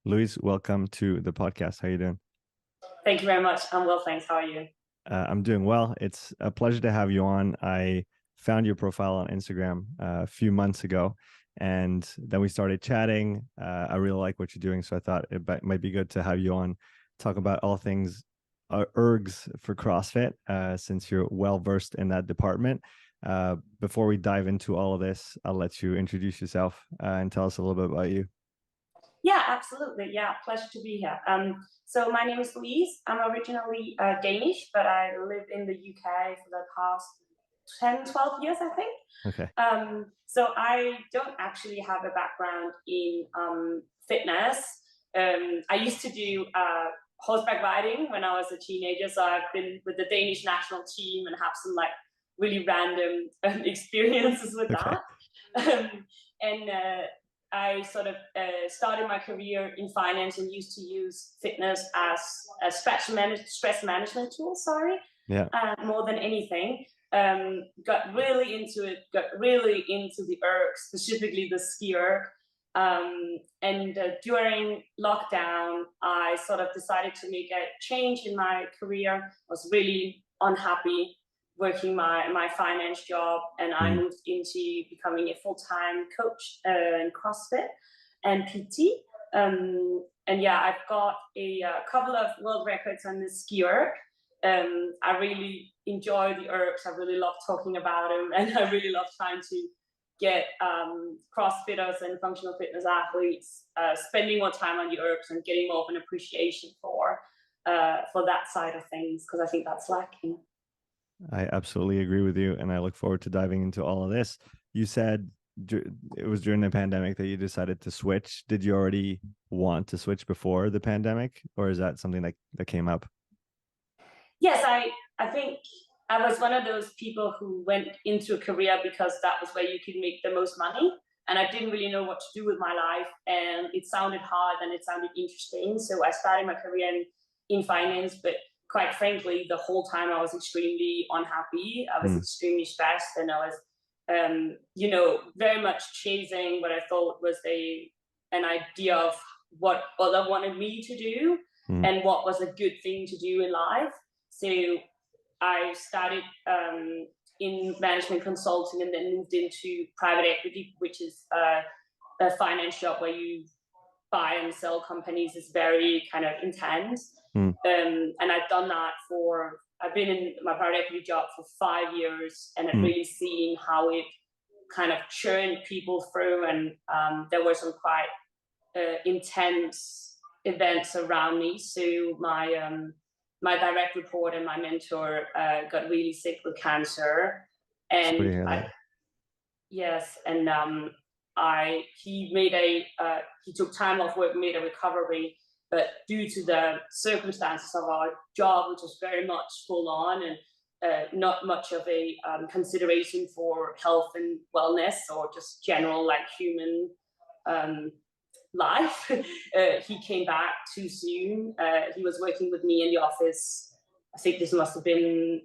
Louise, welcome to the podcast. How are you doing? Thank you very much. I'm well, thanks. How are you? I'm doing well. It's a pleasure to have you on. I found your profile on Instagram a few months ago, and then we started chatting. I really like what you're doing, so I thought might be good to have you on, talk about all things Ergs for CrossFit, since you're well versed in that department. Before we dive into all of this, I'll let you introduce yourself and tell us a little bit about you. Yeah, absolutely. Yeah, pleasure to be here. So my name is Louise. I'm originally Danish, but I lived in the UK for the past 10, 12 years, I think. Okay. So I don't actually have a background in fitness. I used to do horseback riding when I was a teenager. So I've been with the Danish national team and have some like really random experiences with Okay. that. And I sort of started my career in finance and used to use fitness as a stress management tool, Yeah. more than anything. Got really into it, got really into the erg, specifically the ski erg. And during lockdown, I sort of decided to make a change in my career. I was really unhappy working my finance job, and I moved into becoming a full-time coach in CrossFit and PT. And yeah, I've got a couple of world records on the ski erg. I really enjoy the ergs. I really love talking about them, and I really love trying to get CrossFitters and functional fitness athletes spending more time on the ergs and getting more of an appreciation for that side of things, because I think that's lacking. I absolutely agree with you, and I look forward to diving into all of this. You said it was during the pandemic that you decided to switch. Did you already want to switch before the pandemic, or is that something that came up? Yes, I think I was one of those people who went into a career because that was where you could make the most money. And I didn't really know what to do with my life. And it sounded hard and it sounded interesting. So I started my career in finance, but quite frankly, the whole time I was extremely unhappy. I was extremely stressed, and I was, very much chasing what I thought was an idea of what other wanted me to do and what was a good thing to do in life. So I started in management consulting and then moved into private equity, which is a finance job where you buy and sell companies. Is very kind of intense. And I've been in my private equity job for 5 years, and I've really seen how it kind of churned people through. And there were some quite intense events around me. So my direct report and my mentor got really sick with cancer, and he took time off work, made a recovery, but due to the circumstances of our job, which was very much full on and not much of a consideration for health and wellness or just general like human life, he came back too soon. He was working with me in the office. I think this must have been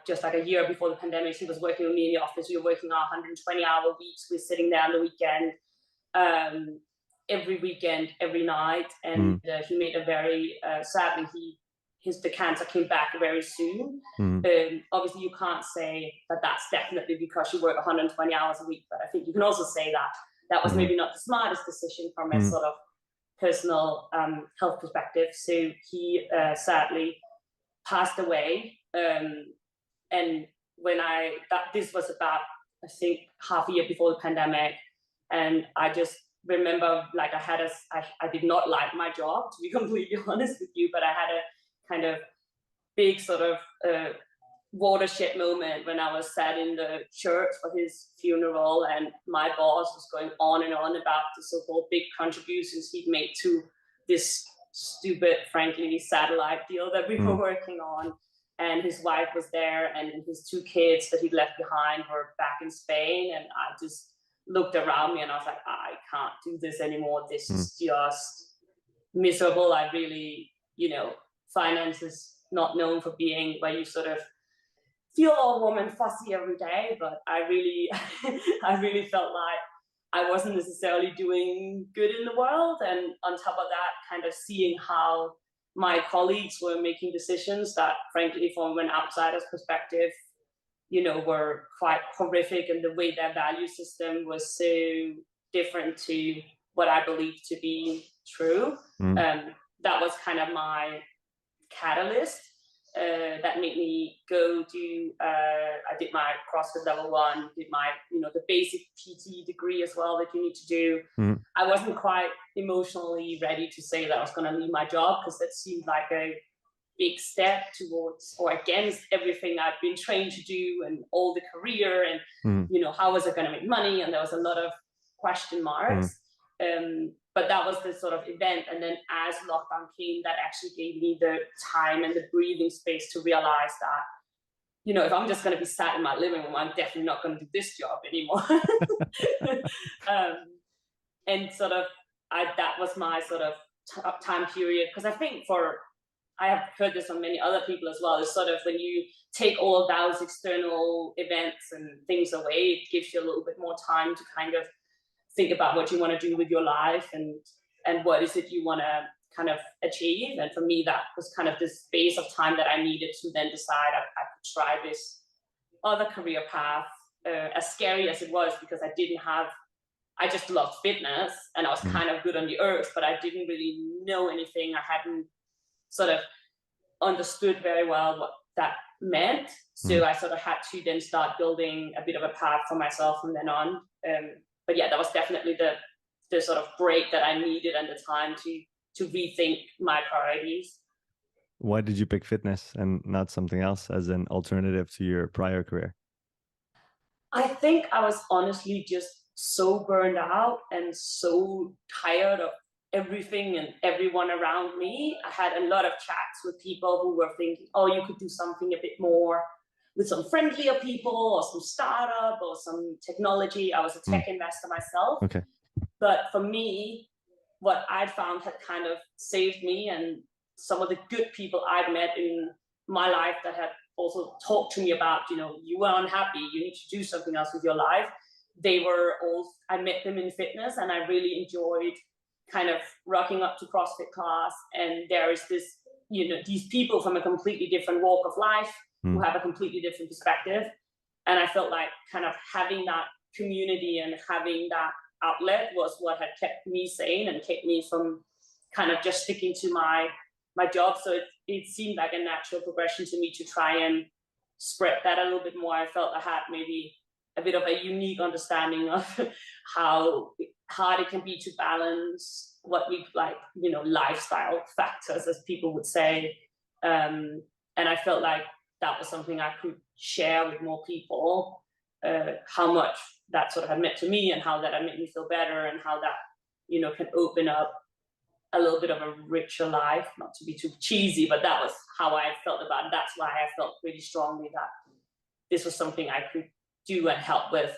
just like a year before the pandemic. He was working with me in the office. We were working our 120-hour weeks. We were sitting there on the weekend, every weekend, every night. And he made a very, sadly, the cancer came back very soon. Obviously, you can't say that that's definitely because you work 120 hours a week, but I think you can also say that was maybe not the smartest decision from a sort of personal health perspective. So he sadly passed away. And this was about, I think, half a year before the pandemic. And I just remember like I did not like my job, to be completely honest with you, but I had a kind of big sort of watershed moment when I was sat in the church for his funeral, and my boss was going on and on about the so-called big contributions he'd made to this stupid, frankly, satellite deal that we were working on. And his wife was there, and his 2 kids that he'd left behind were back in Spain. And I just looked around me and I was like, I can't do this anymore. This is just miserable. I really, finance is not known for being where you sort of feel all warm and fuzzy every day, but I really, I really felt like I wasn't necessarily doing good in the world. And on top of that, kind of seeing how my colleagues were making decisions that, frankly, from an outsider's perspective, were quite horrific, and the way their value system was so different to what I believed to be true. That was kind of my catalyst that made me go do, I did my CrossFit level 1, did my, the basic PT degree as well that you need to do. I wasn't quite emotionally ready to say that I was going to leave my job, because that seemed like a big step towards or against everything I'd been trained to do and all the career and, how was I going to make money? And there was a lot of question marks. But that was the sort of event. And then as lockdown came, that actually gave me the time and the breathing space to realize that, if I'm just going to be sat in my living room, I'm definitely not going to do this job anymore. And sort of, that was my sort of time period. Because I think I have heard this from many other people as well, is sort of when you take all of those external events and things away, it gives you a little bit more time to kind of think about what you want to do with your life and what is it you want to kind of achieve. And for me, that was kind of this space of time that I needed to then decide I could try this other career path, as scary as it was, because I just loved fitness and I was kind of good on the Ergs, but I didn't really know anything. I hadn't sort of understood very well what that meant. So I sort of had to then start building a bit of a path for myself from then on. But yeah, that was definitely the sort of break that I needed at the time to rethink my priorities. Why did you pick fitness and not something else as an alternative to your prior career? I think I was honestly just so burned out and so tired of everything and everyone around me. I had a lot of chats with people who were thinking, oh, you could do something a bit more with some friendlier people or some startup or some technology. I was a tech investor myself. Okay. But for me, what I'd found had kind of saved me, and some of the good people I'd met in my life that had also talked to me about, you were unhappy, you need to do something else with your life. I met them in fitness, and I really enjoyed kind of rocking up to CrossFit class. And there is this, these people from a completely different walk of life who have a completely different perspective. And I felt like kind of having that community and having that outlet was what had kept me sane and kept me from kind of just sticking to my job. So it seemed like a natural progression to me to try and spread that a little bit more. I felt I had maybe a bit of a unique understanding of how hard it can be to balance what we like, lifestyle factors, as people would say. And I felt like that was something I could share with more people, how much that sort of had meant to me and how that had made me feel better, and how that, can open up a little bit of a richer life, not to be too cheesy, but that was how I felt about it. That's why I felt really strongly that this was something I could do and help with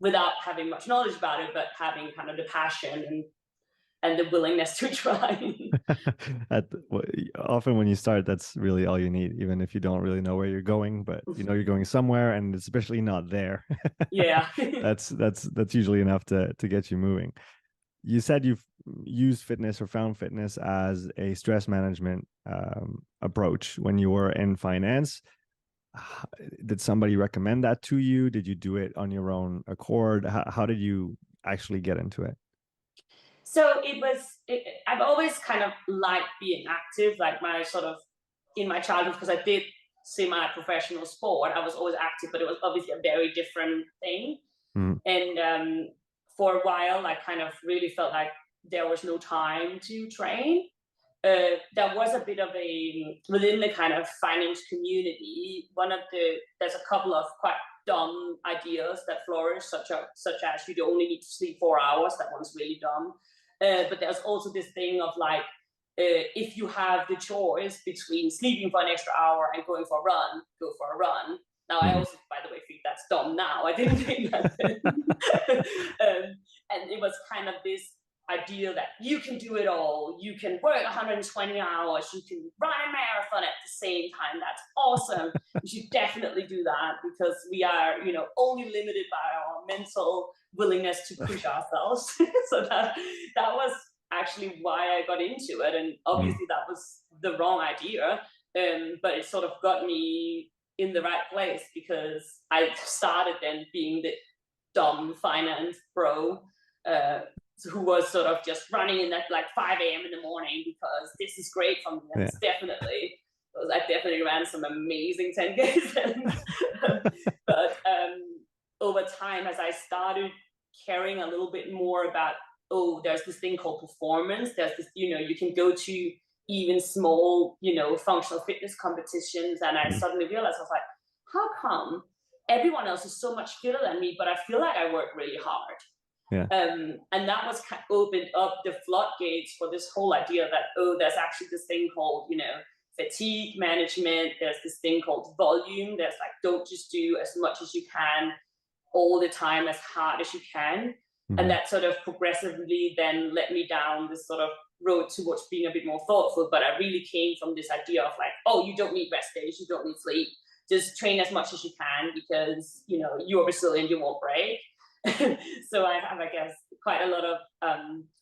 without having much knowledge about it, but having kind of the passion and the willingness to try. Often when you start, that's really all you need, even if you don't really know where you're going, but you're going somewhere, and especially not there. Yeah. That's usually enough to get you moving. You said you've used fitness or found fitness as a stress management approach when you were in finance. Did somebody recommend that to you? Did you do it on your own accord? How did you actually get into it? So I've always kind of liked being active, like in my childhood, because I did semi-professional sport. I was always active, but it was obviously a very different thing. And for a while, I kind of really felt like there was no time to train. There was a bit of within the kind of finance community, there's a couple of quite dumb ideas that flourish, such as you only need to sleep 4 hours. That one's really dumb. But there's also this thing of like, if you have the choice between sleeping for an extra hour and going for a run, go for a run. Now, I also, by the way, think that's dumb now. I didn't think that then. And it was kind of this idea that you can do it all. You can work 120 hours. You can run a marathon at the same time. That's awesome. You should definitely do that, because we are, only limited by our mental willingness to push ourselves. So that was actually why I got into it. And obviously that was the wrong idea. But it sort of got me in the right place, because I started then being the dumb finance bro, who was sort of just running in at like 5 a.m. in the morning because this is great for me. And it's definitely, I definitely ran some amazing 10Ks. But over time, as I started caring a little bit more about, oh, there's this thing called performance. There's this, you can go to even small, functional fitness competitions. And I suddenly realized, I was like, how come everyone else is so much fitter than me, but I feel like I work really hard? Yeah. And that was kind of opened up the floodgates for this whole idea that, oh, there's actually this thing called, fatigue management. There's this thing called volume. There's like, don't just do as much as you can all the time, as hard as you can. And that sort of progressively then led me down this sort of road towards being a bit more thoughtful. But I really came from this idea of like, oh, you don't need rest days, you don't need sleep. Just train as much as you can, because, you're resilient, you won't break. So I have, I guess, quite a lot of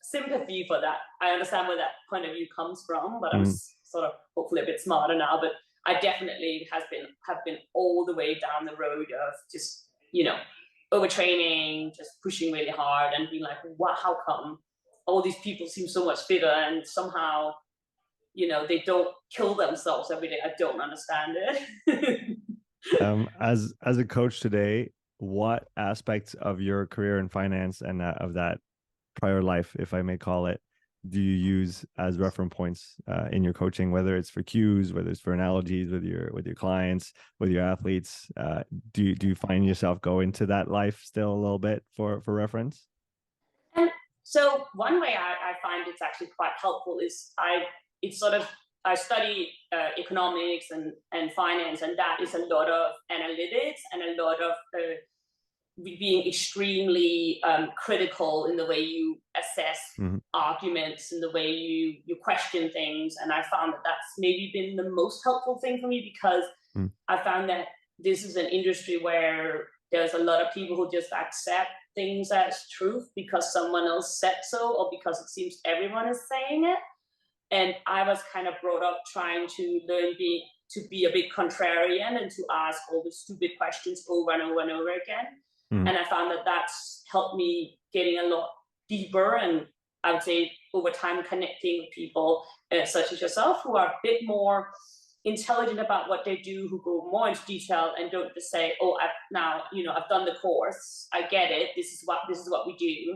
sympathy for that. I understand where that point of view comes from, but I'm sort of hopefully a bit smarter now. But I definitely have been all the way down the road of just, overtraining, just pushing really hard and being like, wow, how come all these people seem so much fitter and somehow, they don't kill themselves every day? I don't understand it. As a coach today, what aspects of your career in finance and of that prior life, if I may call it, do you use as reference points in your coaching, whether it's for cues, whether it's for analogies with your clients, with your athletes? Do you find yourself go into that life still a little bit for reference? And so one way I find it's actually quite helpful is I study economics and finance, and that is a lot of analytics and a lot of being extremely critical in the way you assess arguments and the way you question things. And I found that that's maybe been the most helpful thing for me, because I found that this is an industry where there's a lot of people who just accept things as truth because someone else said so, or because it seems everyone is saying it. And I was kind of brought up trying to learn to be a bit contrarian and to ask all the stupid questions over and over and over again. And I found that that's helped me getting a lot deeper, and I would say over time connecting with people such as yourself, who are a bit more intelligent about what they do, who go more into detail and don't just say, oh, I've done the course, I get it, this is what we do.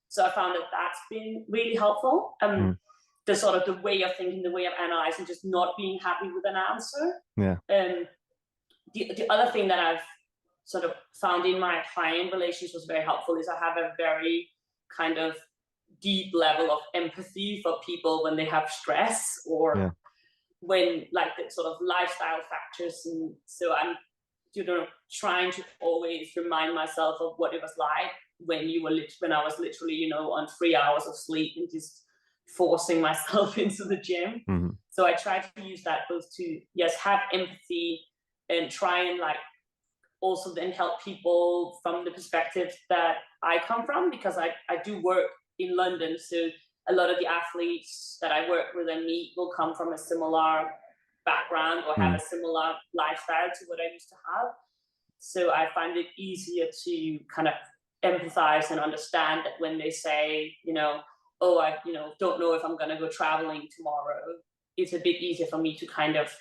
So I found that that's been really helpful. The sort of the way of thinking, the way of analyzing, just not being happy with an answer. Yeah. The other thing that I've sort of found in my client relations was very helpful is I have a very kind of deep level of empathy for people when they have stress, or when like the sort of lifestyle factors. And so I'm, trying to always remind myself of what it was like when I was literally, on 3 hours of sleep and just forcing myself into the gym. So I try to use that both to, yes, have empathy and try and like also then help people from the perspective that I come from, because I do work in London. So a lot of the athletes that I work with and meet will come from a similar background or have a similar lifestyle to what I used to have. So I find it easier to kind of empathize and understand that when they say, oh, I don't know if I'm going to go traveling tomorrow, it's a bit easier for me to kind of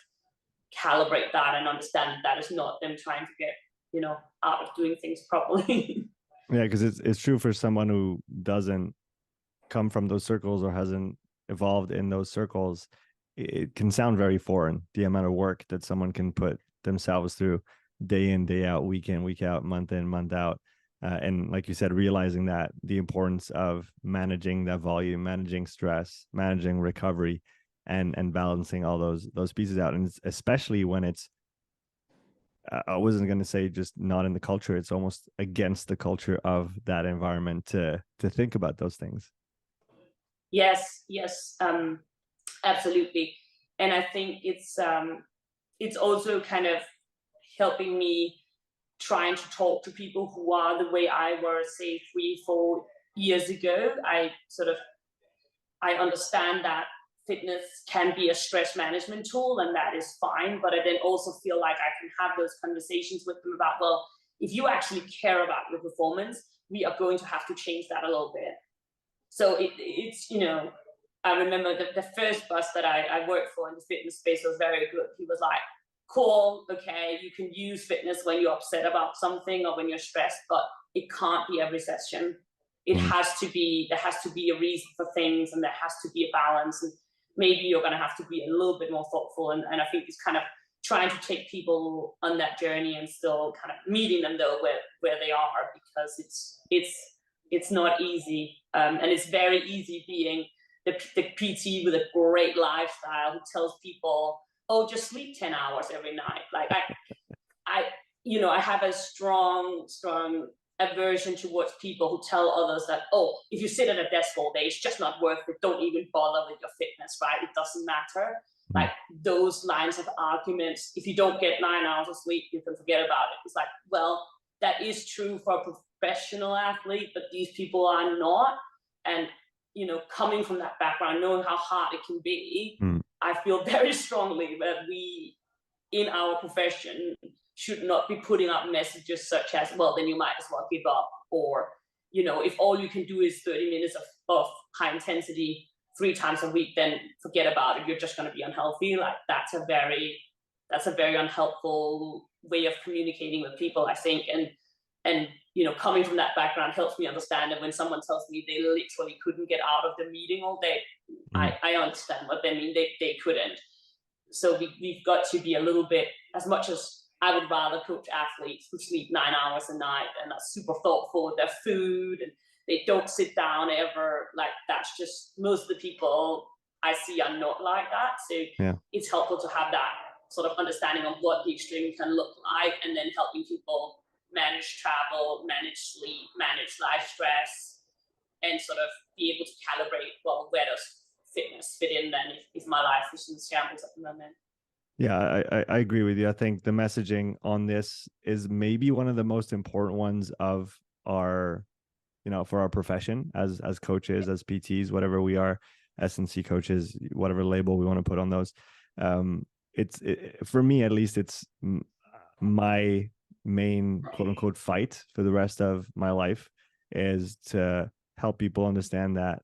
calibrate that and understand that is not them trying to get, out of doing things properly. Yeah, because it's true for someone who doesn't come from those circles or hasn't evolved in those circles. It can sound very foreign, the amount of work that someone can put themselves through day in, day out, week in, week out, month in, month out. And like you said, realizing that the importance of managing that volume, managing stress, managing recovery, and balancing all those pieces out. And especially when it's, I wasn't going to say just not in the culture, it's almost against the culture of that environment to think about those things. Yes, absolutely. And I think it's also kind of helping me trying to talk to people who are the way I was, say, 3-4 years ago. I understand that fitness can be a stress management tool, and that is fine, but I then also feel like I can have those conversations with them about, well, if you actually care about your performance, we are going to have to change that a little bit. So it's, I remember the first boss that I worked for in the fitness space was very good. He was like, cool, okay, you can use fitness when you're upset about something or when you're stressed, but it can't be every session. There has to be a reason for things, and there has to be a balance. And maybe you're going to have to be a little bit more thoughtful. And I think it's kind of trying to take people on that journey and still kind of meeting them though where they are, because it's not easy. And it's very easy being the PT with a great lifestyle who tells people, oh, just sleep 10 hours every night. Like I have a strong aversion towards people who tell others that, oh, if you sit at a desk all day, it's just not worth it. Don't even bother with your fitness, right? It doesn't matter. Like those lines of arguments, if you don't get 9 hours of sleep, you can forget about it. It's like, well, that is true for a professional athlete, but these people are not. And, coming from that background, knowing how hard it can be, I feel very strongly that we, in our profession, should not be putting up messages such as, well, then you might as well give up. Or, if all you can do is 30 minutes of high intensity 3 times a week, then forget about it. You're just going to be unhealthy. Like that's a very unhelpful way of communicating with people, I think. And coming from that background helps me understand that when someone tells me they literally couldn't get out of the meeting all day, I understand what they mean. They couldn't. So we've got to be a little bit, as much as I would rather coach athletes who sleep 9 hours a night and are super thoughtful with their food and they don't sit down ever. Like that's just, most of the people I see are not like that. So It's helpful to have that sort of understanding of what the extreme can look like, and then helping people manage travel, manage sleep, manage life stress, and sort of be able to calibrate, well, where does fitness fit in then if my life is in shambles at the moment. Yeah, I agree with you. I think the messaging on this is maybe one of the most important ones of our, for our profession as coaches, as PTs, whatever we are, S&C coaches, whatever label we want to put on those. For me, at least, it's my main quote unquote fight for the rest of my life is to help people understand that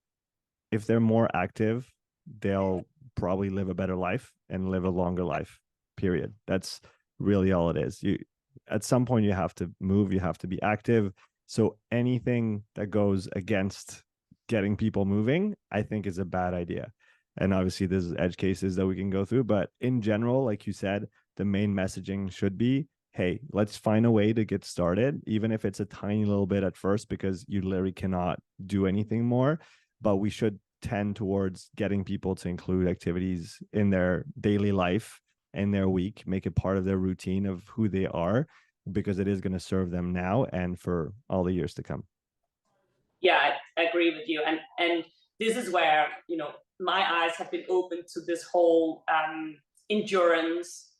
if they're more active, they'll probably live a better life and live a longer life, period. That's really all it is. At some point you have to move, you have to be active. So anything that goes against getting people moving, I think is a bad idea. And obviously there's edge cases that we can go through, but in general, like you said, the main messaging should be, hey, let's find a way to get started, even if it's a tiny little bit at first, because you literally cannot do anything more, but we should tend towards getting people to include activities in their daily life and their week, make it part of their routine of who they are, because it is going to serve them now and for all the years to come. Yeah, I agree with you. And this is where, my eyes have been opened to this whole endurance,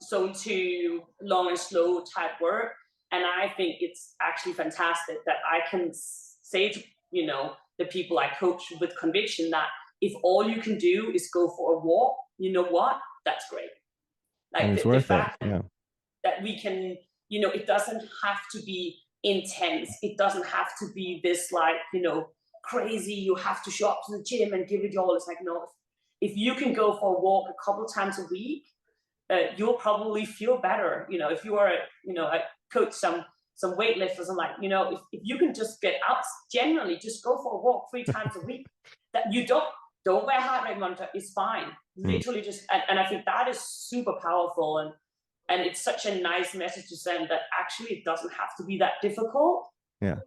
zone 2, long and slow type work. And I think it's actually fantastic that I can say to, the people I coach with conviction that if all you can do is go for a walk, you know what? That's great. Like and it's worth the fact it. Yeah. that we can, it doesn't have to be intense. It doesn't have to be this like, crazy, you have to show up to the gym and give it your all. It's like, no, if you can go for a walk a couple times a week, you'll probably feel better. If you are, I coach some weightlifters, and like, if you can just get out, generally just go for a walk 3 times a week, that you don't wear heart rate monitor, is fine. Literally just, and I think that is super powerful. And it's such a nice message to send that actually it doesn't have to be that difficult. Yeah.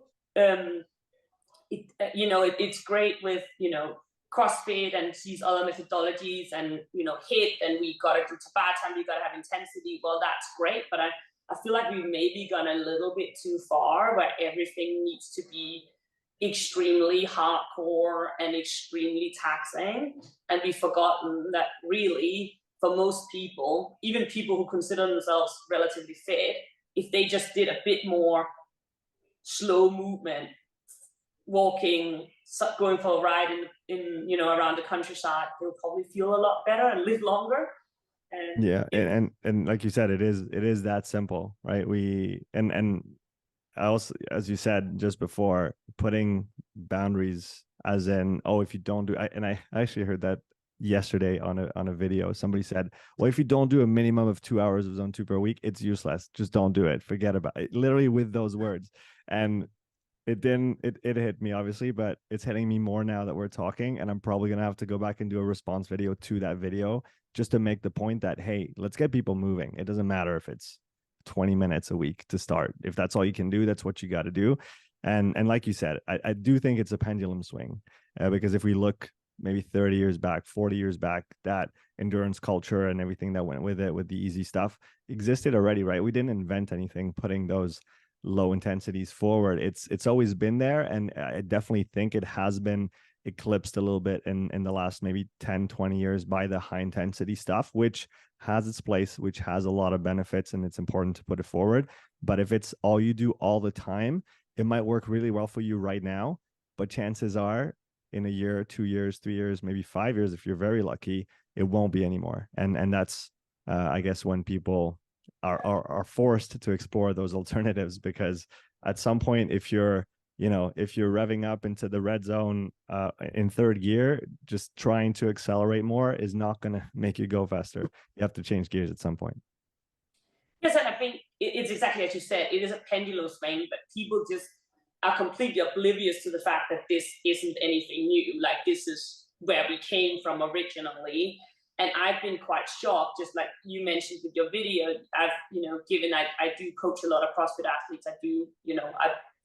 It's great with, CrossFit and these other methodologies and, HIIT, and we got to do Tabata, we got to have intensity. Well, that's great. But I feel like we've maybe gone a little bit too far where everything needs to be extremely hardcore and extremely taxing. And we've forgotten that really, for most people, even people who consider themselves relatively fit, if they just did a bit more slow movement, walking, going for a ride in around the countryside, they'll probably feel a lot better and live longer. And Yeah, and like you said, it is that simple, right? And I also, as you said just before, putting boundaries, as in, oh, if you don't do, and I actually heard that yesterday on a video. Somebody said, well, if you don't do a minimum of 2 hours of zone 2 per week, it's useless. Just don't do it. Forget about it. Literally with those words. And it hit me, obviously, but it's hitting me more now that we're talking, and I'm probably gonna have to go back and do a response video to that video just to make the point that, hey, let's get people moving. It doesn't matter if it's 20 minutes a week to start. If that's all you can do, that's what you got to do. And like you said, I do think it's a pendulum swing, because if we look maybe 30 years back, 40 years back, that endurance culture and everything that went with it, with the easy stuff, existed already, right? We didn't invent anything putting those low intensities forward. It's always been there, and I definitely think it has been eclipsed a little bit in the last maybe 10-20 years by the high intensity stuff, which has its place, which has a lot of benefits, and it's important to put it forward. But if it's all you do all the time, it might work really well for you right now, but chances are in a year, 2 years, 3 years, maybe 5 years, if you're very lucky, it won't be anymore. And that's I guess when people are forced to explore those alternatives, because at some point, if you're revving up into the red zone in third gear, just trying to accelerate more is not going to make you go faster. You have to change gears at some point. Yes, and I think it's exactly as you said. It is a pendulum swing, but people just are completely oblivious to the fact that this isn't anything new. Like, this is where we came from originally. And I've been quite shocked, just like you mentioned with your video. I've, I do coach a lot of CrossFit athletes. I do,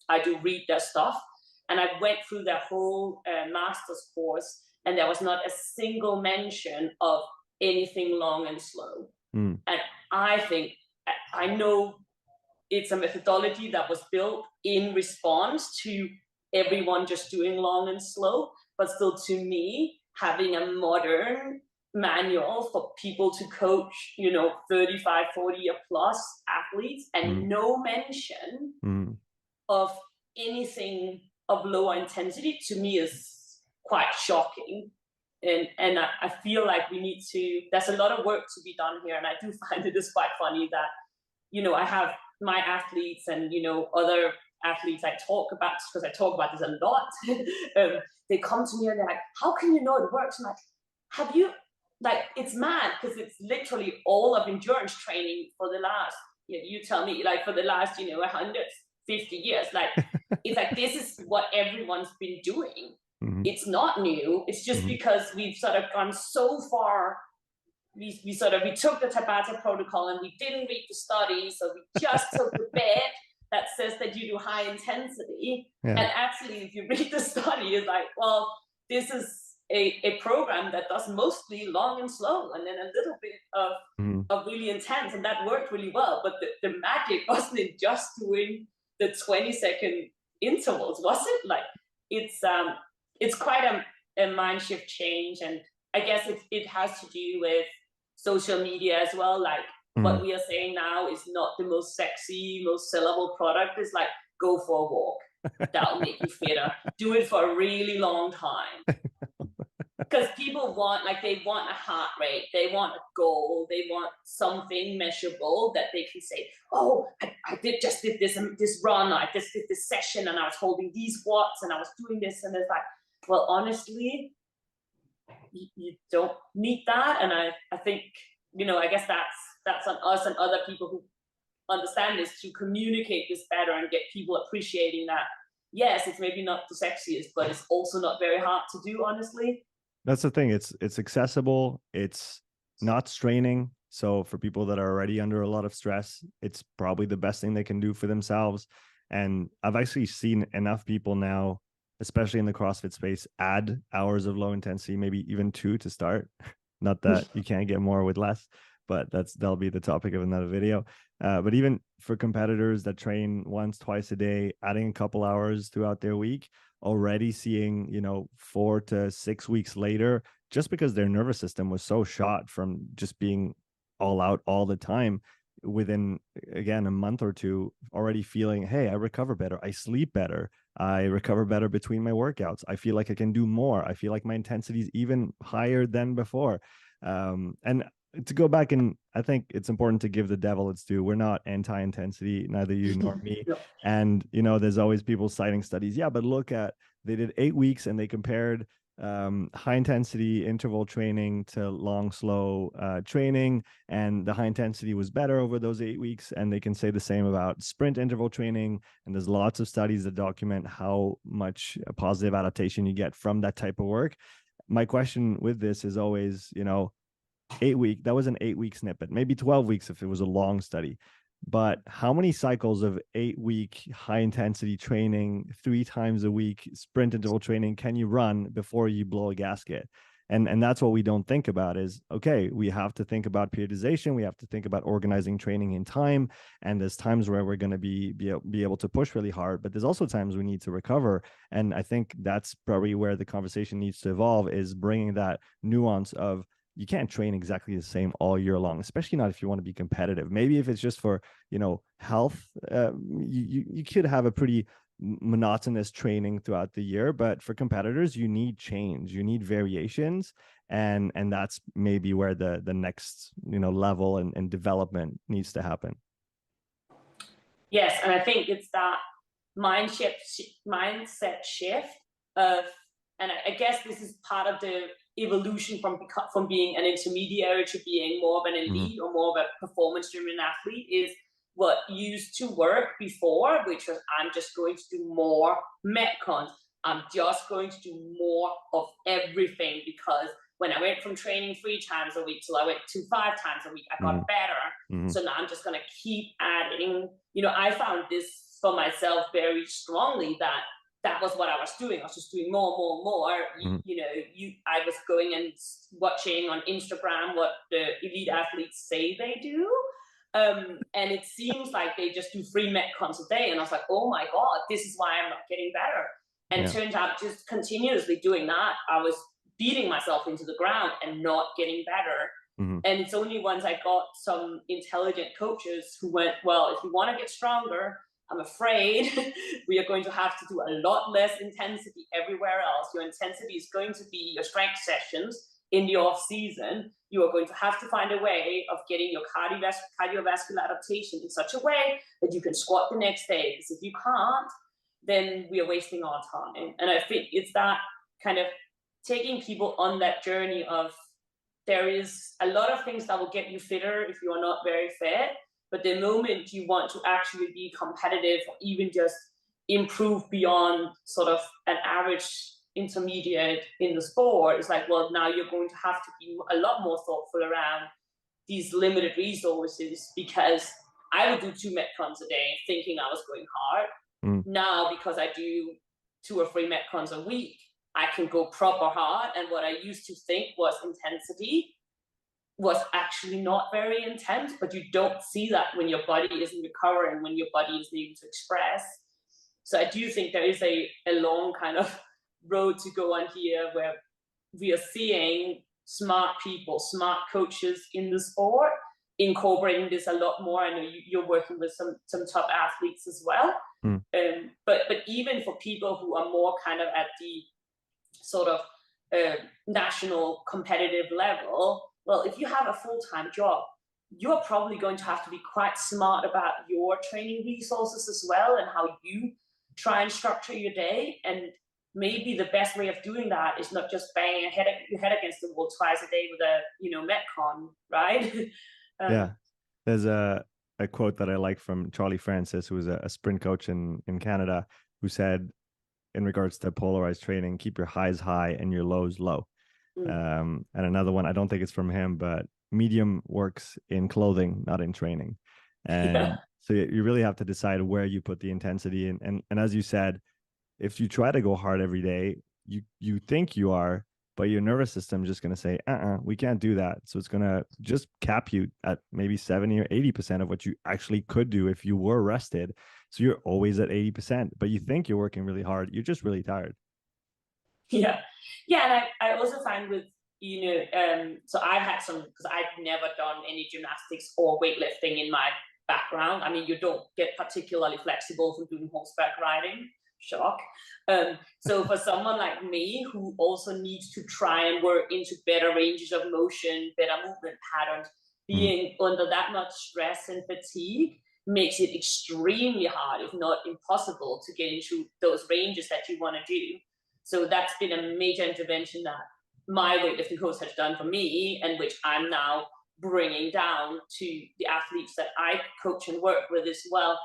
I do read their stuff. And I went through their whole master's course, and there was not a single mention of anything long and slow. And I know it's a methodology that was built in response to everyone just doing long and slow, but still, to me, having a modern manual for people to coach 35, 40 or plus athletes, and no mention of anything of lower intensity, to me is quite shocking. And I feel like there's a lot of work to be done here. And I do find it is quite funny that I have my athletes and other athletes I talk about, because I talk about this a lot. They come to me and they're like, how can you know it works? I'm like, have you, like, it's mad, because it's literally all of endurance training for the last, you tell me, like, for the last 150 years. Like, it's like, this is what everyone's been doing. It's not new. It's just because we've sort of gone so far. We took the Tabata protocol and we didn't read the study, so we just took the bed that says that you do high intensity. And actually, if you read the study, it's like, well, this is a program that does mostly long and slow, and then a little bit of really intense, and that worked really well. But the magic wasn't in just doing the 20-second intervals, was it? Like, it's quite a mind shift change, and I guess it has to do with social media as well. Like, what we are saying now is not the most sexy, most sellable product. It's like, go for a walk. That'll make you fitter. Do it for a really long time. Because people want a heart rate, they want a goal, they want something measurable that they can say, oh, I did this run, I just did this session, and I was holding these watts, and I was doing this, and it's like, well, honestly, you don't need that. And I think, I guess that's on us and other people who understand this, to communicate this better and get people appreciating that, yes, it's maybe not the sexiest, but it's also not very hard to do, honestly. That's the thing. It's accessible. It's not straining. So for people that are already under a lot of stress, it's probably the best thing they can do for themselves. And I've actually seen enough people now, especially in the CrossFit space, add hours of low intensity, maybe even 2 to start. Not that you can't get more with less, but that'll be the topic of another video. But even for competitors that train once, twice a day, adding a couple hours throughout their week, already seeing 4 to 6 weeks later, just because their nervous system was so shot from just being all out all the time, within, again, a month or two, already feeling, hey, I recover better, I sleep better, I recover better between my workouts, I feel like I can do more, I feel like my intensity is even higher than before. And to go back, and I think it's important to give the devil its due. We're not anti-intensity, neither you nor me. No. And there's always people citing studies. Yeah, but look at, they did 8 weeks and they compared high intensity interval training to long, slow training, and the high intensity was better over those 8 weeks. And they can say the same about sprint interval training. And there's lots of studies that document how much positive adaptation you get from that type of work. My question with this is always, 8 week, that was an 8 week snippet, maybe 12 weeks if it was a long study. But how many cycles of 8 week high intensity training, 3 times a week sprint interval training can you run before you blow a gasket? And that's what we don't think about is, okay, we have to think about periodization. We have to think about organizing training in time. And there's times where we're going to be able to push really hard, but there's also times we need to recover. And I think that's probably where the conversation needs to evolve, is bringing that nuance of, you can't train exactly the same all year long, especially not if you want to be competitive. Maybe if it's just for, health, you could have a pretty monotonous training throughout the year, but for competitors, you need change, you need variations. And that's maybe where the next, level and development needs to happen. Yes. And I think it's that mindset shift of, and I guess this is part of the evolution from being an intermediary to being more of an elite or more of a performance-driven athlete, is what used to work before, which was, I'm just going to do more Metcons. I'm just going to do more of everything, because when I went from training 3 times a week till I went to 5 times a week, I got better. So now I'm just going to keep adding. I found this for myself very strongly, that was what I was doing. I was just doing more, more, more. I was going and watching on Instagram what the elite athletes say they do. And it seems like they just do 3 Metcons a day. And I was like, oh my God, this is why I'm not getting better. And it turns out just continuously doing that, I was beating myself into the ground and not getting better. And it's only once I got some intelligent coaches who went, well, if you want to get stronger, I'm afraid we are going to have to do a lot less intensity everywhere else. Your intensity is going to be your strength sessions in the off season. You are going to have to find a way of getting your cardiovascular adaptation in such a way that you can squat the next day. Because if you can't, then we are wasting our time. And I think it's that kind of taking people on that journey of, there is a lot of things that will get you fitter if you are not very fit. But the moment you want to actually be competitive, or even just improve beyond sort of an average intermediate in the sport, it's like, well, now you're going to have to be a lot more thoughtful around these limited resources. Because I would do 2 Metcons a day thinking I was going hard. Now, because I do 2 or 3 Metcons a week, I can go proper hard. And what I used to think was intensity was actually not very intense, but you don't see that when your body isn't recovering, when your body isn't able to express. So I do think there is a long kind of road to go on here, where we are seeing smart people, smart coaches in the sport, incorporating this a lot more. I know you're working with some top athletes as well. But even for people who are more kind of at the sort of national competitive level, well, if you have a full-time job, you're probably going to have to be quite smart about your training resources as well, and how you try and structure your day. And maybe the best way of doing that is not just banging your head against the wall twice a day with a Metcon, right? Yeah, there's a quote that I like from Charlie Francis, who was a sprint coach in Canada, who said, in regards to polarized training, keep your highs high and your lows low. And another one, I don't think it's from him, but medium works in clothing, not in training. And so you really have to decide where you put the intensity. And as you said, if you try to go hard every day, you think you are, but your nervous system is just going to say, we can't do that. So it's going to just cap you at maybe 70 or 80% of what you actually could do if you were rested. So you're always at 80%, but you think you're working really hard. You're just really tired. Yeah. And I also find with, so I've had some, because I've never done any gymnastics or weightlifting in my background. I mean, you don't get particularly flexible from doing horseback riding. Shock. So for someone like me who also needs to try and work into better ranges of motion, better movement patterns, being under that much stress and fatigue makes it extremely hard, if not impossible, to get into those ranges that you want to do. So that's been a major intervention that my weightlifting coach has done for me, and which I'm now bringing down to the athletes that I coach and work with as well.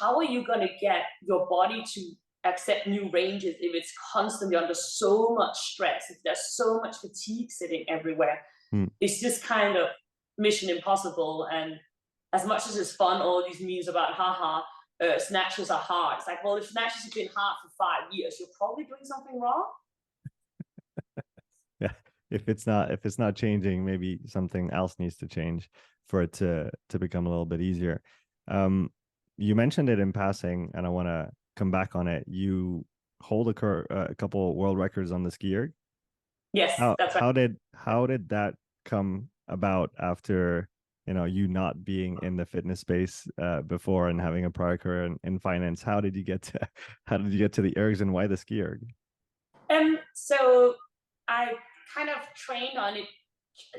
How are you going to get your body to accept new ranges if it's constantly under so much stress, if there's so much fatigue sitting everywhere? It's just kind of mission impossible. And as much as it's fun, all these memes about snatches are hard, it's like, well, if snatches have been hard for 5 years, you're probably doing something wrong. Yeah, if it's not changing, maybe something else needs to change for it to become a little bit easier. You mentioned it in passing, and I want to come back on it. You hold a couple world records on the ski erg. Yes, that's right. How did that come about after, you not being in the fitness space before and having a prior career in finance? How did you get to the ergs, and why the ski erg? So I kind of trained on it,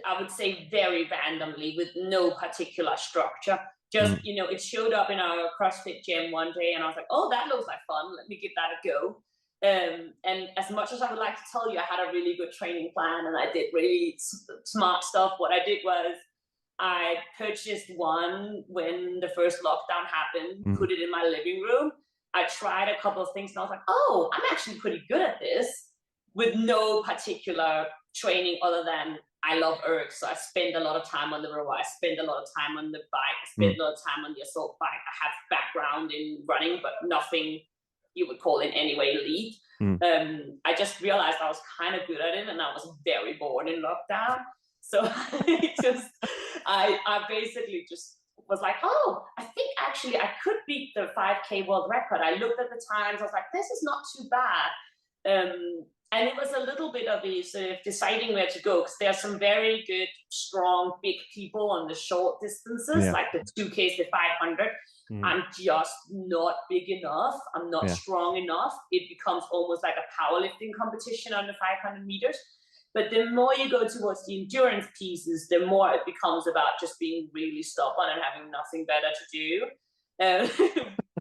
I would say, very randomly, with no particular structure. Just, it showed up in our CrossFit gym one day, and I was like, oh, that looks like fun. Let me give that a go. And as much as I would like to tell you I had a really good training plan and I did really smart stuff, what I did was I purchased one when the first lockdown happened, put it in my living room. I tried a couple of things, and I was like, oh, I'm actually pretty good at this, with no particular training other than I love Ergs. So I spend a lot of time on the rower. I spend a lot of time on the bike. I spend a lot of time on the assault bike. I have background in running, but nothing you would call in any way elite. I just realized I was kind of good at it, and I was very bored in lockdown. So I basically just was like, oh, I think actually I could beat the 5K world record. I looked at the times. I was like, this is not too bad. And it was a little bit of a sort of deciding where to go, because there are some very good, strong, big people on the short distances, like the 2Ks, the 500. I'm just not big enough. I'm not strong enough. It becomes almost like a powerlifting competition on the 500 meters. But the more you go towards the endurance pieces, the more it becomes about just being really stubborn and having nothing better to do,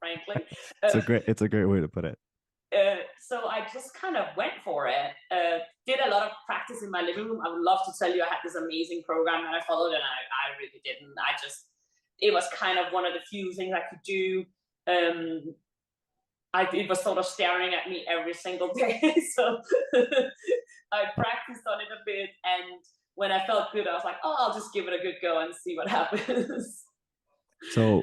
frankly. It's a great way to put it. So I just kind of went for it. Did a lot of practice in my living room. I would love to tell you I had this amazing program that I followed, and I really didn't. It was kind of one of the few things I could do. It was sort of staring at me every single day. So I practiced on it a bit, and when I felt good, I was like, oh, I'll just give it a good go and see what happens. So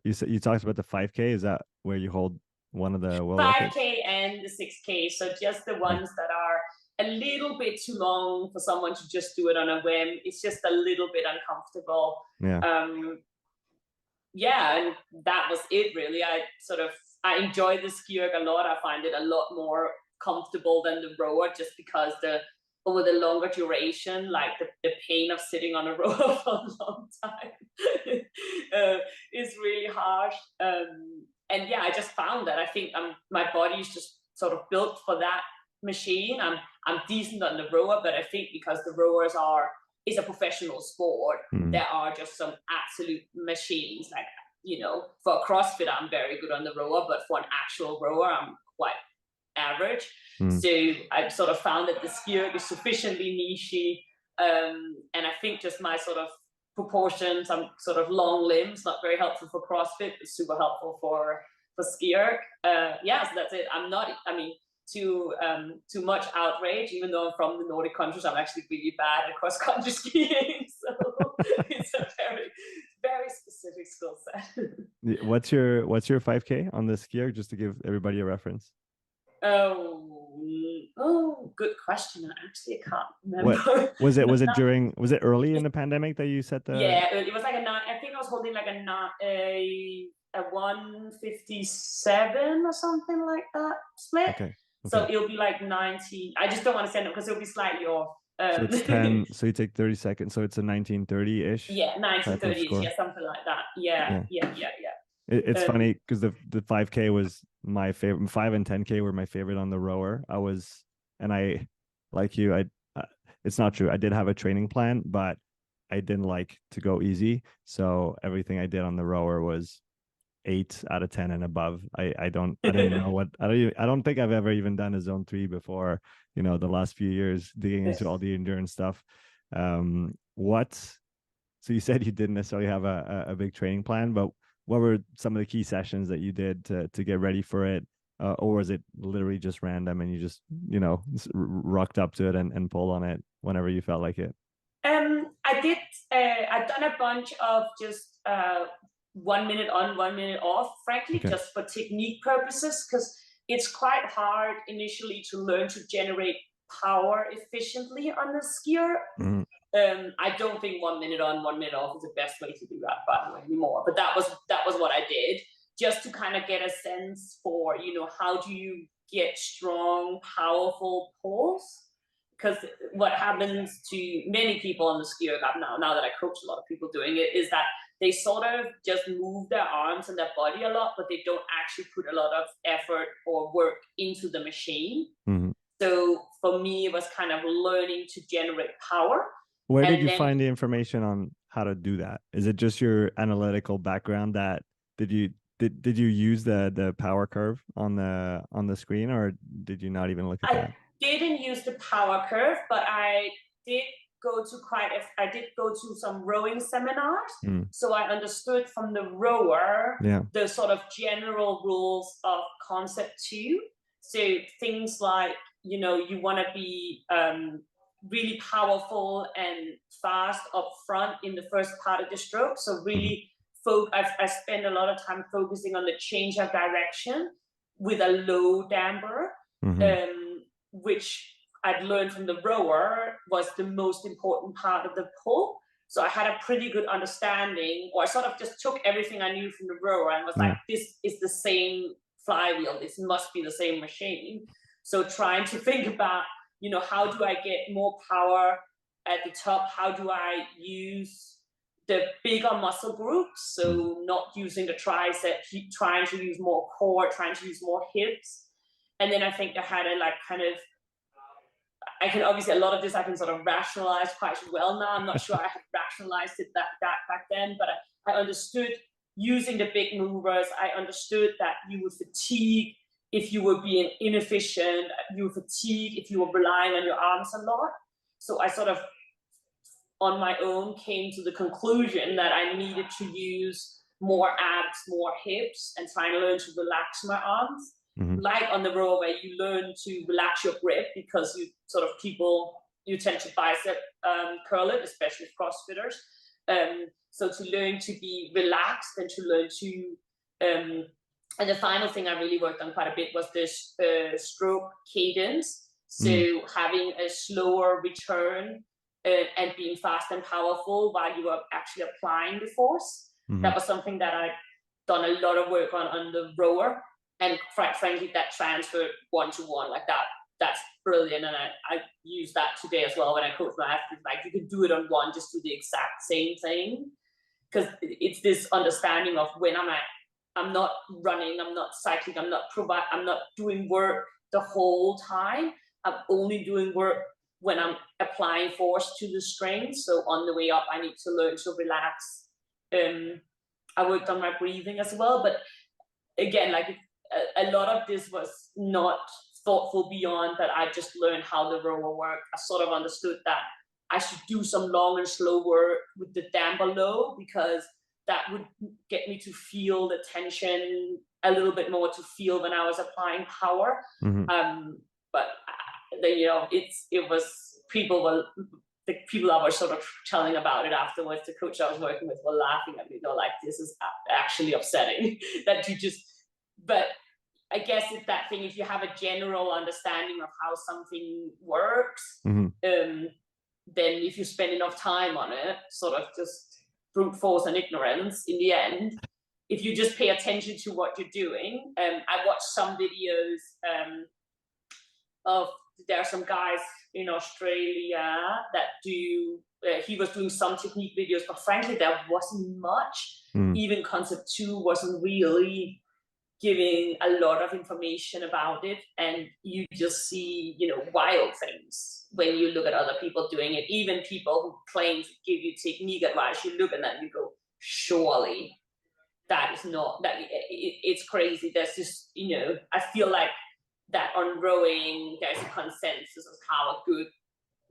you talked about the 5K? Is that where you hold one of the world 5K records? and the 6K, so just the ones that are a little bit too long for someone to just do it on a whim. It's just a little bit uncomfortable. And that was it, really. I enjoy the ski erg a lot. I find it a lot more comfortable than the rower, just because over the longer duration, like the pain of sitting on a rower for a long time is really harsh. And yeah, I just found that I think my body is just sort of built for that machine. I'm decent on the rower, but I think because the rowers is a professional sport, there are just some absolute machines. Like, for CrossFit, I'm very good on the rower, but for an actual rower, I'm quite average. So I've sort of found that the ski erg is sufficiently niche, and I think just my sort of proportions, I'm sort of long limbs, not very helpful for CrossFit, but super helpful for ski erg. So that's it. I'm not, too much outrage, even though I'm from the Nordic countries. I'm actually really bad at cross-country skiing, so it's a very, very specific skill set. What's your 5K on the ski erg, just to give everybody a reference? Oh, good question. I can't remember. Was it early in the pandemic that you set the? Yeah, it was like I think I was holding like a 157 or something like that split. Okay. So it'll be like 19. I just don't want to send it because it'll be slightly off. So it's 10, so you take 30 seconds. So it's a 1930-ish Yeah, type of 1930s, score. yeah, something like that. Yeah, Yeah. yeah, yeah, yeah. It's funny because the 5K was my favorite. 5 and 10K were my favorite on the rower. And I, like you, it's not true. I did have a training plan, but I didn't like to go easy. So everything I did on the rower was 8 out of 10 and above. I don't even know what, I don't think I've ever even done a zone 3 before, the last few years digging into all the endurance stuff. What, so you said you didn't necessarily have a big training plan, but what were some of the key sessions that you did to get ready for it? Or was it literally just random and you just, rocked up to it and pulled on it whenever you felt like it? I've done a bunch of just 1 minute on, 1 minute off, frankly, Okay. just for technique purposes, because it's quite hard initially to learn to generate power efficiently on the skier. Mhm. I don't think 1 minute on, 1 minute off is the best way to do that, by the way, anymore. But that was what I did, just to kind of get a sense for, how do you get strong, powerful pulls? Because what happens to many people on the ski erg now that I coach a lot of people doing it, is that they sort of just move their arms and their body a lot, but they don't actually put a lot of effort or work into the machine. Mhm. So for me, it was kind of learning to generate power. Where did And you then find the information on how to do that? Is it just your analytical background that did you use the power curve on the screen, or did you not even look at I that? didn't use the power curve, but did I did go to some rowing seminars. Mm. So I understood from the rower Yeah. the sort of general rules of concept two. So things like, you want to be really powerful and fast up front in the first part of the stroke. So really, I spend a lot of time focusing on the change of direction with a low damper, Mm-hmm. which I'd learned from the rower was the most important part of the pull. So I had a pretty good understanding, or I sort of just took everything I knew from the rower and was like, this is the same flywheel, this must be the same machine. So trying to think about, how do I get more power at the top? How do I use the bigger muscle groups? So not using the tricep, trying to use more core, trying to use more hips. And then I think I had I can obviously, a lot of this I can sort of rationalize quite well now. I'm not sure I had rationalized it that back then, but I understood using the big movers. I understood that you would fatigue if you were being inefficient. You would fatigue if you were relying on your arms a lot. So I sort of, on my own, came to the conclusion that I needed to use more abs, more hips, and try and learn to relax my arms. Like on the row, where you learn to relax your grip, because you tend to bicep curl it, especially CrossFitters. So to learn to be relaxed and to learn to, and the final thing I really worked on quite a bit was this stroke cadence. So having a slower return and being fast and powerful while you are actually applying the force. That was something that I'd done a lot of work on the rower. And quite frankly, that transferred one-to-one, like that. That's brilliant. And I use that today as well when I coach my athletes. Like, you can do it on one, just do the exact same thing. Because it's this understanding of when I'm not running, I'm not cycling, I'm not doing work the whole time. I'm only doing work when I'm applying force to the strength. So on the way up, I need to learn to relax. I worked on my breathing as well. But again, like, a lot of this was not thoughtful beyond that. I just learned how the rower worked. I sort of understood that I should do some long and slow work with the damper low, because that would get me to feel the tension a little bit more, to feel when I was applying power. But then, the people I was sort of telling about it afterwards, the coach I was working with, were laughing at me. They're like, this is actually upsetting that you just, but I guess it's that thing, if you have a general understanding of how something works, then if you spend enough time on it, sort of just brute force and ignorance, in the end, if you just pay attention to what you're doing. I watched some videos of there are some guys in Australia that do, he was doing some technique videos, but frankly, there wasn't much. Even Concept 2 wasn't really giving a lot of information about it. And you just see, you know, wild things when you look at other people doing it. Even people who claim to give you technique advice, you look at that and you go, surely that is not, that it's crazy. There's just, you know, I feel like that on rowing, there's a consensus of how a good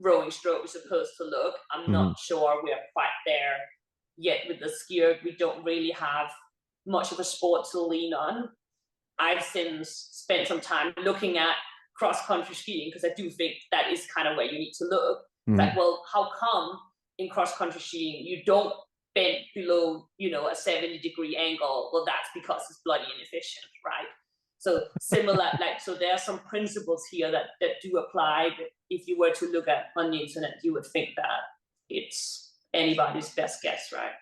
rowing stroke is supposed to look. I'm not sure we're quite there yet with the skier. We don't really have much of a sport to lean on. I've since spent some time looking at cross-country skiing, because I do think that is kind of where you need to look. Like, well, how come in cross-country skiing you don't bend below, you know, a 70-degree angle? Well, that's because it's bloody inefficient, right? So similar, like, so there are some principles here that do apply. But if you were to look at on the internet, you would think that it's anybody's best guess, right?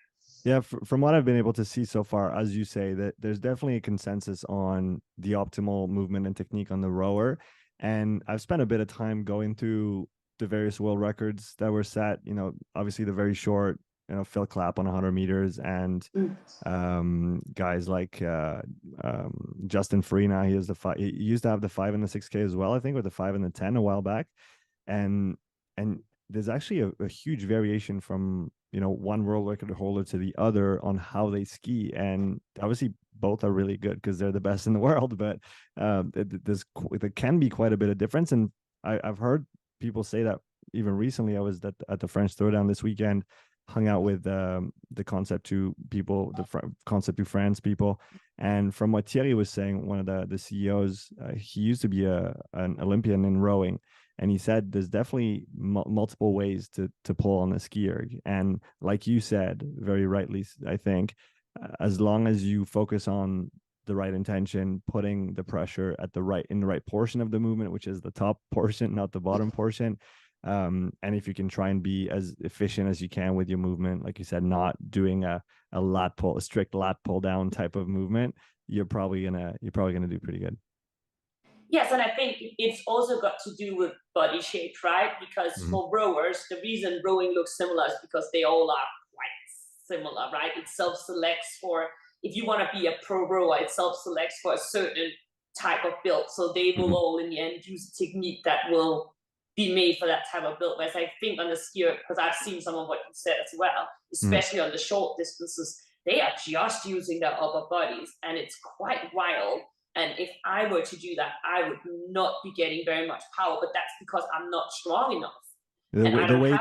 Yeah, from what I've been able to see so far, as you say, that there's definitely a consensus on the optimal movement and technique on the rower. And I've spent a bit of time going through the various world records that were set, you know, obviously the very short, you know, Phil Clapp on 100 meters, and guys like Justin Freena. He used to have the 5 and the 6K as well, I think, or the 5 and the 10 a while back. And there's actually a huge variation from, you know, one world record holder to the other on how they ski. And obviously both are really good because they're the best in the world, but there can be quite a bit of difference. And I've heard people say that even recently. I was at the French Throwdown this weekend, hung out with the Concept 2 people, Concept 2 France people. And from what Thierry was saying, one of the CEOs, he used to be an Olympian in rowing. And he said there's definitely multiple ways to pull on the ski erg. And like you said, very rightly, I think, as long as you focus on the right intention, putting the pressure in the right portion of the movement, which is the top portion, not the bottom portion. And if you can try and be as efficient as you can with your movement, like you said, not doing a strict lat pull down type of movement, you're probably gonna do pretty good. Yes, and I think it's also got to do with body shape, right? Because for rowers, the reason rowing looks similar is because they all are quite similar, right? It self-selects for, if you want to be a pro rower, it self-selects for a certain type of build. So they will all in the end use a technique that will be made for that type of build. Whereas I think on the skier, because I've seen some of what you said as well, especially on the short distances, they are just using their upper bodies, and it's quite wild. And if I were to do that, I would not be getting very much power, but that's because I'm not strong enough.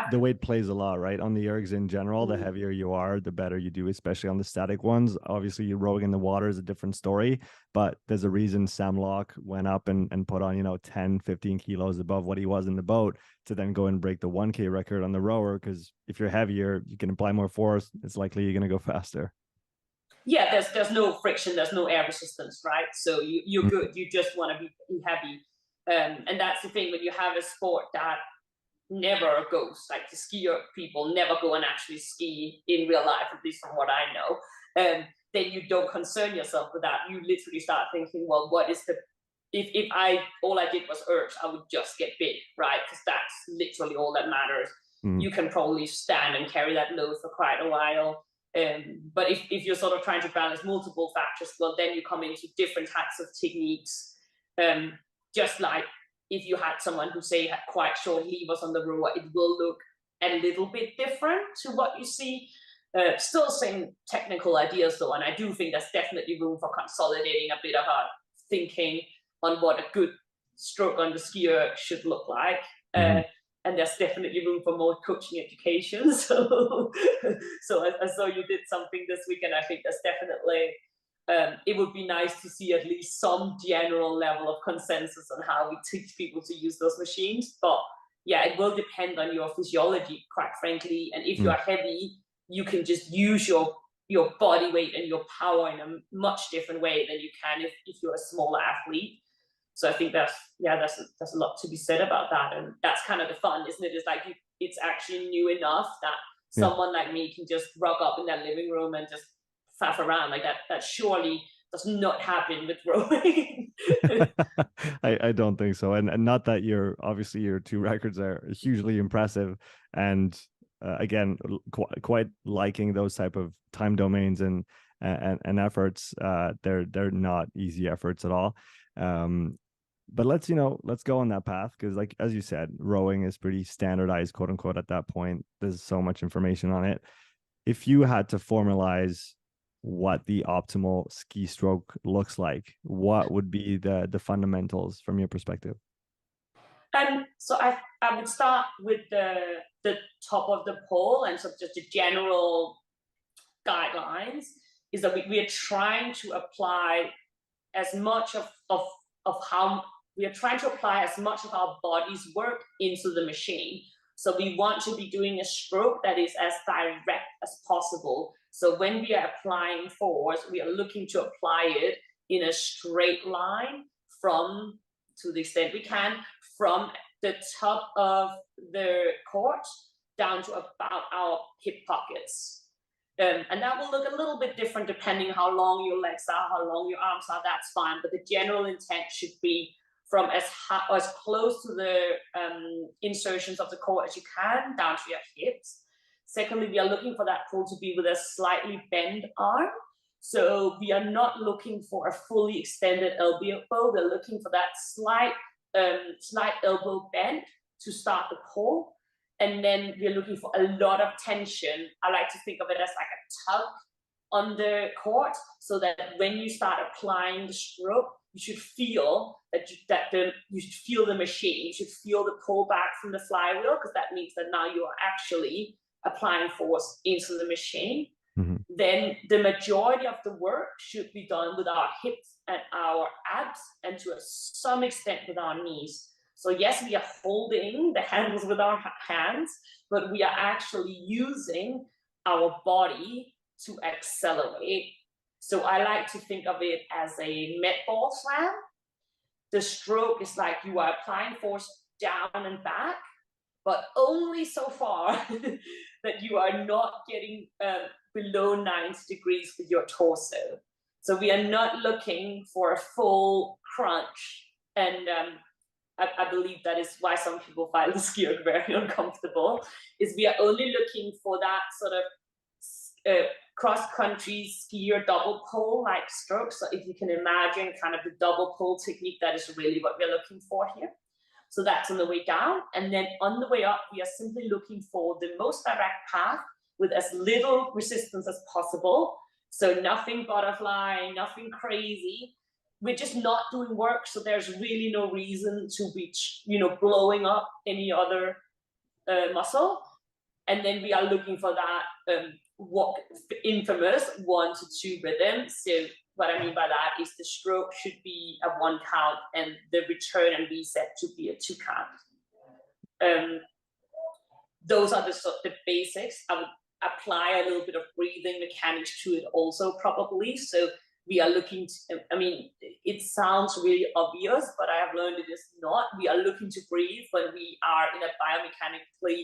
The weight plays a lot, right? On the ergs in general, the heavier you are, the better you do, especially on the static ones. Obviously, you're rowing in the water is a different story, but there's a reason Sam Locke went up and put on, you know, 10, 15 kilos above what he was in the boat to then go and break the 1K record on the rower. Because if you're heavier, you can apply more force. It's likely you're going to go faster. Yeah, there's no friction, there's no air resistance, right? So you're good. You just want to be heavy, and that's the thing when you have a sport that never goes, like the skier people never go and actually ski in real life, at least from what I know. Then you don't concern yourself with that. You literally start thinking, well, what is the if all I did was Ergs, I would just get big, right? Because that's literally all that matters. You can probably stand and carry that load for quite a while. But if you're sort of trying to balance multiple factors, well, then you come into different types of techniques. Just like if you had someone who, say, had quite short levers on the rower, it will look a little bit different to what you see. Still same technical ideas, though, and I do think there's definitely room for consolidating a bit of our thinking on what a good stroke on the skier should look like. And there's definitely room for more coaching education. So I saw you did something this week, and I think there's definitely, it would be nice to see at least some general level of consensus on how we teach people to use those machines. But yeah, it will depend on your physiology, quite frankly. And if you're heavy, you can just use your body weight and your power in a much different way than you can if you're a smaller athlete. So I think there's a lot to be said about that, and that's kind of the fun, isn't it? It's like it's actually new enough that someone like me can just rock up in their living room and just faff around like that. That surely does not happen with rowing. I don't think so. And not that obviously your two records are hugely impressive. And again, quite liking those type of time domains and efforts. They're not easy efforts at all. But let's go on that path, because like as you said, rowing is pretty standardized, quote unquote, at that point. There's so much information on it. If you had to formalize what the optimal ski stroke looks like, what would be the fundamentals from your perspective? So I would start with the top of the pole, and so just the general guidelines is that we are trying to apply as much of how we are trying to apply as much of our body's work into the machine. So we want to be doing a stroke that is as direct as possible. So when we are applying force, we are looking to apply it in a straight line from, to the extent we can, from the top of the court down to about our hip pockets. And that will look a little bit different depending how long your legs are, how long your arms are, that's fine. But the general intent should be from as close to the insertions of the core as you can, down to your hips. Secondly, we are looking for that pull to be with a slightly bent arm. So we are not looking for a fully extended elbow. We're looking for that slight elbow bend to start the pull. And then we're looking for a lot of tension. I like to think of it as like a tug on the cord, so that when you start applying the stroke, you should feel you should feel the machine. You should feel the pull back from the flywheel, because that means that now you are actually applying force into the machine. Mm-hmm. Then the majority of the work should be done with our hips and our abs, and to some extent with our knees. So yes, we are holding the handles with our hands, but we are actually using our body to accelerate. So I like to think of it as a med ball slam. The stroke is like you are applying force down and back, but only so far that you are not getting below 90 degrees with your torso. So we are not looking for a full crunch. And I believe that is why some people find the ski erg very uncomfortable, is we are only looking for that sort of cross-country skier double pull like stroke. So if you can imagine kind of the double pull technique, that is really what we're looking for here. So that's on the way down. And then on the way up, we are simply looking for the most direct path with as little resistance as possible. So nothing butterfly, nothing crazy. We're just not doing work, so there's really no reason to be, blowing up any other muscle. And then we are looking for that infamous 1 to 2 rhythm. So what I mean by that is the stroke should be a 1 count, and the return and reset to be a 2 count. Those are the basics. I would apply a little bit of breathing mechanics to it also, probably. So we are looking to, it sounds really obvious, but I have learned it is not. We are looking to breathe when we are in a biomechanically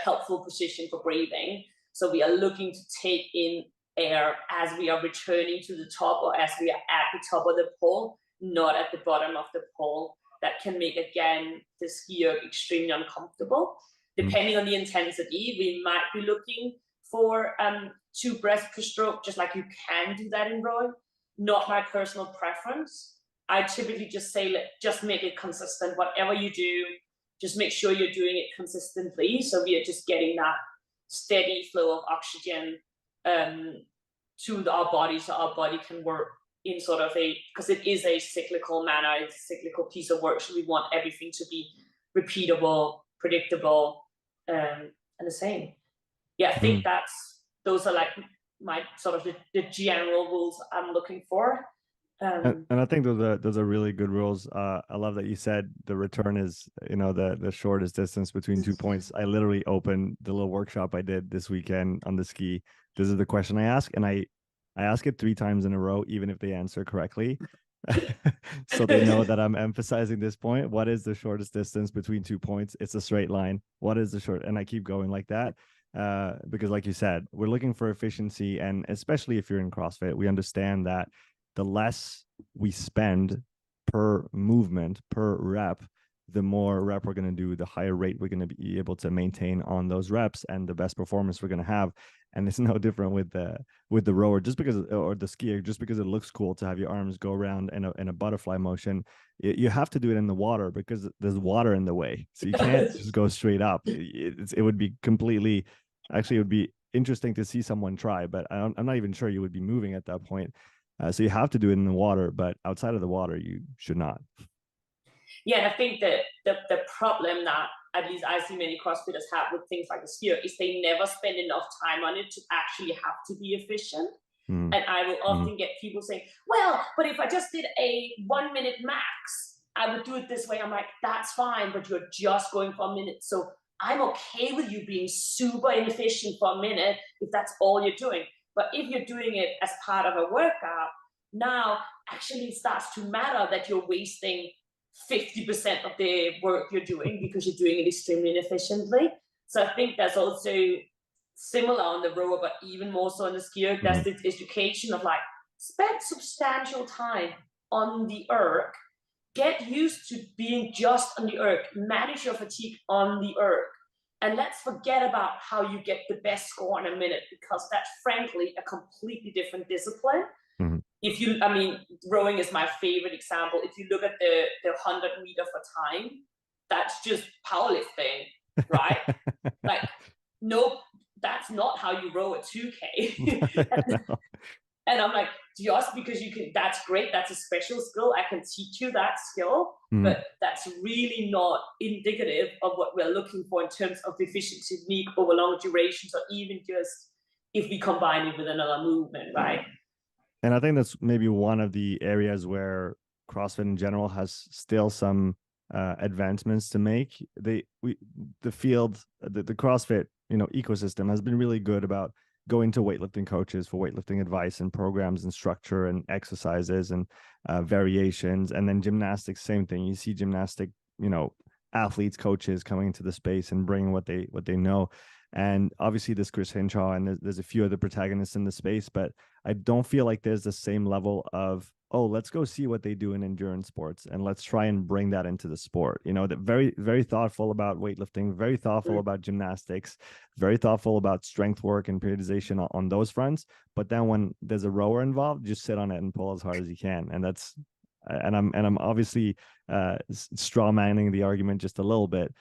helpful position for breathing. So we are looking to take in air as we are returning to the top, or as we are at the top of the pole, not at the bottom of the pole. That can make, again, the ski erg extremely uncomfortable. Depending on the intensity, we might be looking for 2 breaths per stroke, just like you can do that in rowing. Not my personal preference. I typically just say, just make it consistent. Whatever you do, just make sure you're doing it consistently. So we are just getting that steady flow of oxygen to our body, so our body can work in sort of because it is a cyclical manner, it's a cyclical piece of work. So we want everything to be repeatable, predictable, and the same. Yeah, I think those are like my sort of the general rules I'm looking for. And I think those are really good rules. I love that you said the return is, the shortest distance between 2 points. I literally opened the little workshop I did this weekend on the ski. This is the question I ask, and I ask it 3 times in a row, even if they answer correctly. So they know that I'm emphasizing this point. What is the shortest distance between 2 points? It's a straight line. What is the short? And I keep going like that. Because like you said, we're looking for efficiency, and especially if you're in CrossFit, we understand that the less we spend per movement, per rep, the more rep we're going to do, the higher rate we're going to be able to maintain on those reps, and the best performance we're going to have. And it's no different with the rower, just because, or the skier, just because it looks cool to have your arms go around in a butterfly motion. You have to do it in the water because there's water in the way, so you can't just go straight up. It would be completely, actually, it would be interesting to see someone try, but I'm not even sure you would be moving at that point. So you have to do it in the water, but outside of the water, you should not. Yeah, I think that the problem that at least I see many CrossFitters have with things like the skier is they never spend enough time on it to actually have to be efficient. And I will often get people saying, well, but if I just did a 1 minute max, I would do it this way. I'm like, that's fine, but you're just going for a minute. So I'm okay with you being super inefficient for a minute if that's all you're doing. But if you're doing it as part of a workout, now actually it starts to matter that you're wasting 50% of the work you're doing because you're doing it extremely inefficiently. So I think that's also similar on the rower, but even more so on the skier. That's this education of like, spend substantial time on the erg, get used to being just on the erg, manage your fatigue on the erg, and let's forget about how you get the best score in a minute, because that's frankly a completely different discipline. If you, I mean, rowing is my favorite example. If you look at the 100 meter for time, that's just powerlifting, right? Like, no, that's not how you row a 2K. And I'm like, just because you can, that's great. That's a special skill. I can teach you that skill, but that's really not indicative of what we're looking for in terms of efficient technique over long durations, or even just if we combine it with another movement, right? And I think that's maybe one of the areas where CrossFit in general has still some advancements to make. The field, the CrossFit, ecosystem has been really good about going to weightlifting coaches for weightlifting advice and programs and structure and exercises and variations. And then gymnastics, same thing. You see gymnastic, athletes, coaches coming into the space and bringing what they know. And obviously there's Chris Hinshaw and there's a few other protagonists in the space, but I don't feel like there's the same level of, oh, let's go see what they do in endurance sports and let's try and bring that into the sport. That very, very thoughtful about weightlifting, very thoughtful about gymnastics, very thoughtful about strength work and periodization on those fronts. But then when there's a rower involved, just sit on it and pull as hard as you can. And that's, and I'm obviously straw manning the argument just a little bit.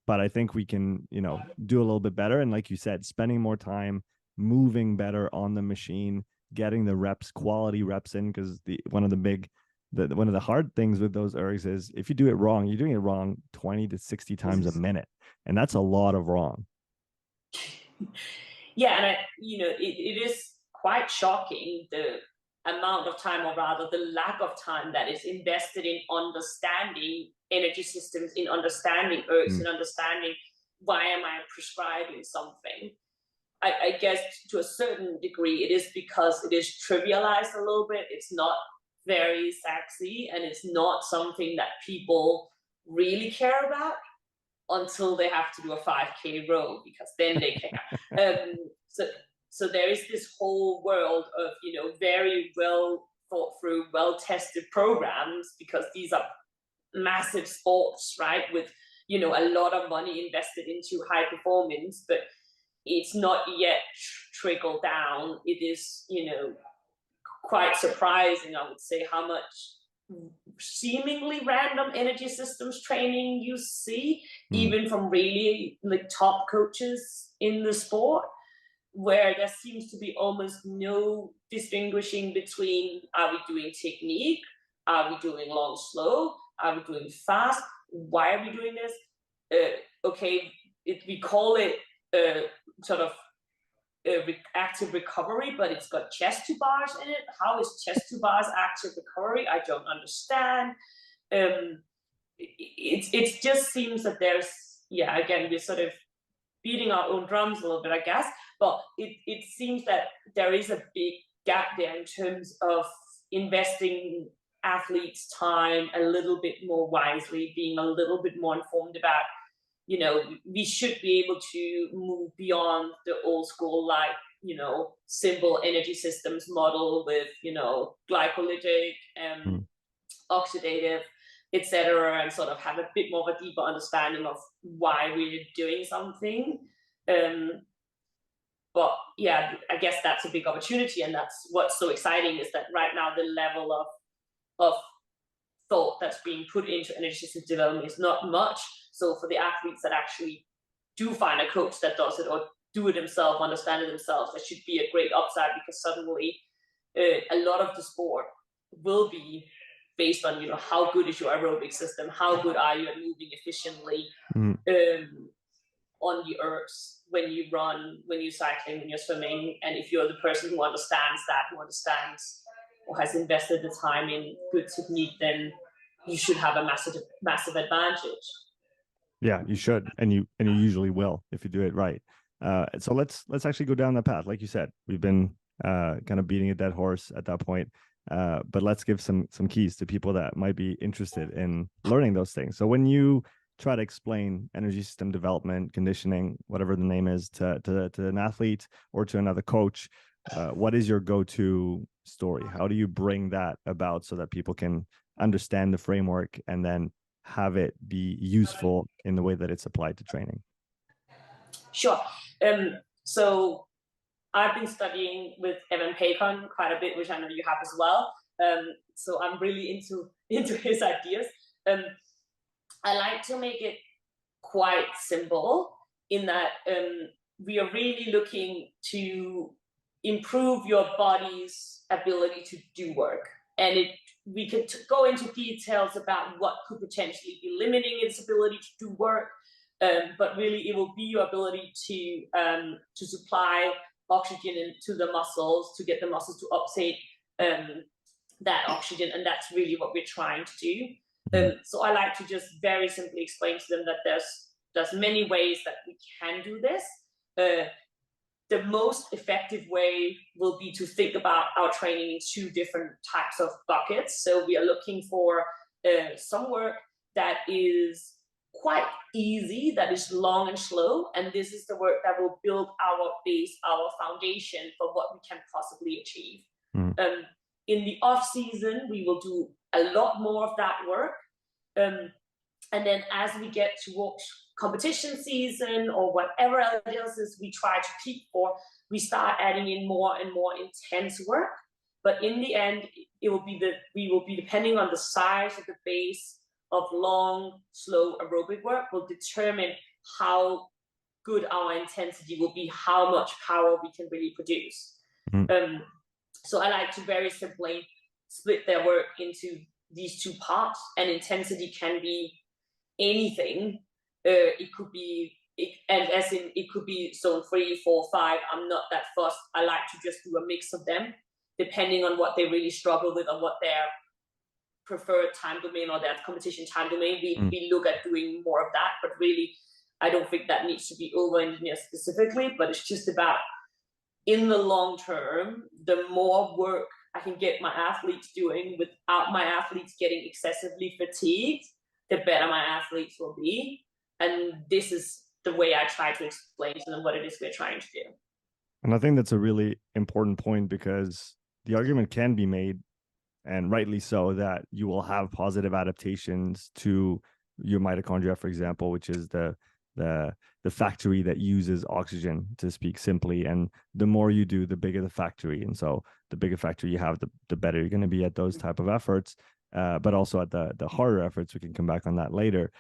But I think we can, do a little bit better. And like you said, spending more time moving better on the machine, getting the reps, quality reps in, because one of the hard things with those ergs is if you do it wrong, you're doing it wrong 20 to 60 times a minute. And that's a lot of wrong. Yeah. And it is quite shocking, the amount of time, or rather the lack of time, that is invested in understanding energy systems, in understanding ergs, in understanding why am I prescribing something. I guess to a certain degree it is because it is trivialized a little bit. It's not very sexy, and it's not something that people really care about until they have to do a 5K row, because then they care. So there is this whole world of, very well thought through, well tested programs, because these are massive sports, right? With, a lot of money invested into high performance, but it's not yet trickled down. It is, quite surprising, I would say, how much seemingly random energy systems training you see, even from really top coaches in the sport, where there seems to be almost no distinguishing between, are we doing technique? Are we doing long, slow? Are we doing fast? Why are we doing this? Okay, we call it sort of active recovery, but it's got chest to bars in it. How is chest to bars active recovery? I don't understand. It just seems that there's, again, we're sort of beating our own drums a little bit, I guess, but it seems that there is a big gap there in terms of investing athletes' time a little bit more wisely, being a little bit more informed about, we should be able to move beyond the old school, like simple energy systems model with, glycolytic, oxidative, etc., and sort of have a bit more of a deeper understanding of why we're doing something. But yeah, I guess that's a big opportunity, and that's what's so exciting, is that right now the level of thought that's being put into energy system development is not much. So for the athletes that actually do find a coach that does it, or do it themselves, understand it themselves, that should be a great upside, because suddenly a lot of the sport will be based on, how good is your aerobic system, how good are you at moving efficiently on the Ergs, when you run, when you're cycling, when you're swimming. And if you're the person who understands that, who understands or has invested the time in good technique, then you should have a massive advantage. Yeah, you should, and you usually will if you do it right. So let's actually go down that path. Like you said, we've been kind of beating a dead horse at that point, but let's give some keys to people that might be interested in learning those things. So when you try to explain energy system development, conditioning, whatever the name is, to an athlete or to another coach, what is your go-to story? How do you bring that about so that people can understand the framework and then have it be useful in the way that it's applied to training? Sure. So I've been studying with Evan Paycon quite a bit, which I know you have as well. So I'm really into his ideas. I like to make it quite simple, in that we are really looking to improve your body's ability to do work. And we could go into details about what could potentially be limiting its ability to do work, but really it will be your ability to supply oxygen into the muscles, to get the muscles to uptake that oxygen, and that's really what we're trying to do. So I like to just very simply explain to them that there's many ways that we can do this. The most effective way will be to think about our training in two different types of buckets. So we are looking for some work that is quite easy, that is long and slow, and this is the work that will build our base, our foundation for what we can possibly achieve. In the off season, we will do a lot more of that work, and then as we get towards competition season or whatever else is we try to keep for, we start adding in more and more intense work. But in the end, we will be depending on the size of the base of long, slow aerobic work will determine how good our intensity will be, how much power we can really produce. So I like to very simply split their work into these two parts, and intensity can be anything. It could be, it could be zone 3, 4, 5. I'm not that fussed. I like to just do a mix of them, depending on what they really struggle with, or what their preferred time domain or their competition time domain. We look at doing more of that, but really, I don't think that needs to be over-engineered specifically, but it's just about, in the long term, the more work I can get my athletes doing without my athletes getting excessively fatigued, the better my athletes will be. And this is the way I try to explain to them what it is we're trying to do. And I think that's a really important point, because the argument can be made, and rightly so, that you will have positive adaptations to your mitochondria, for example, which is the factory that uses oxygen, to speak simply. And the more you do, the bigger the factory. And so the bigger factory you have, the better you're going to be at those type of efforts, but also at the harder efforts. We can come back on that later.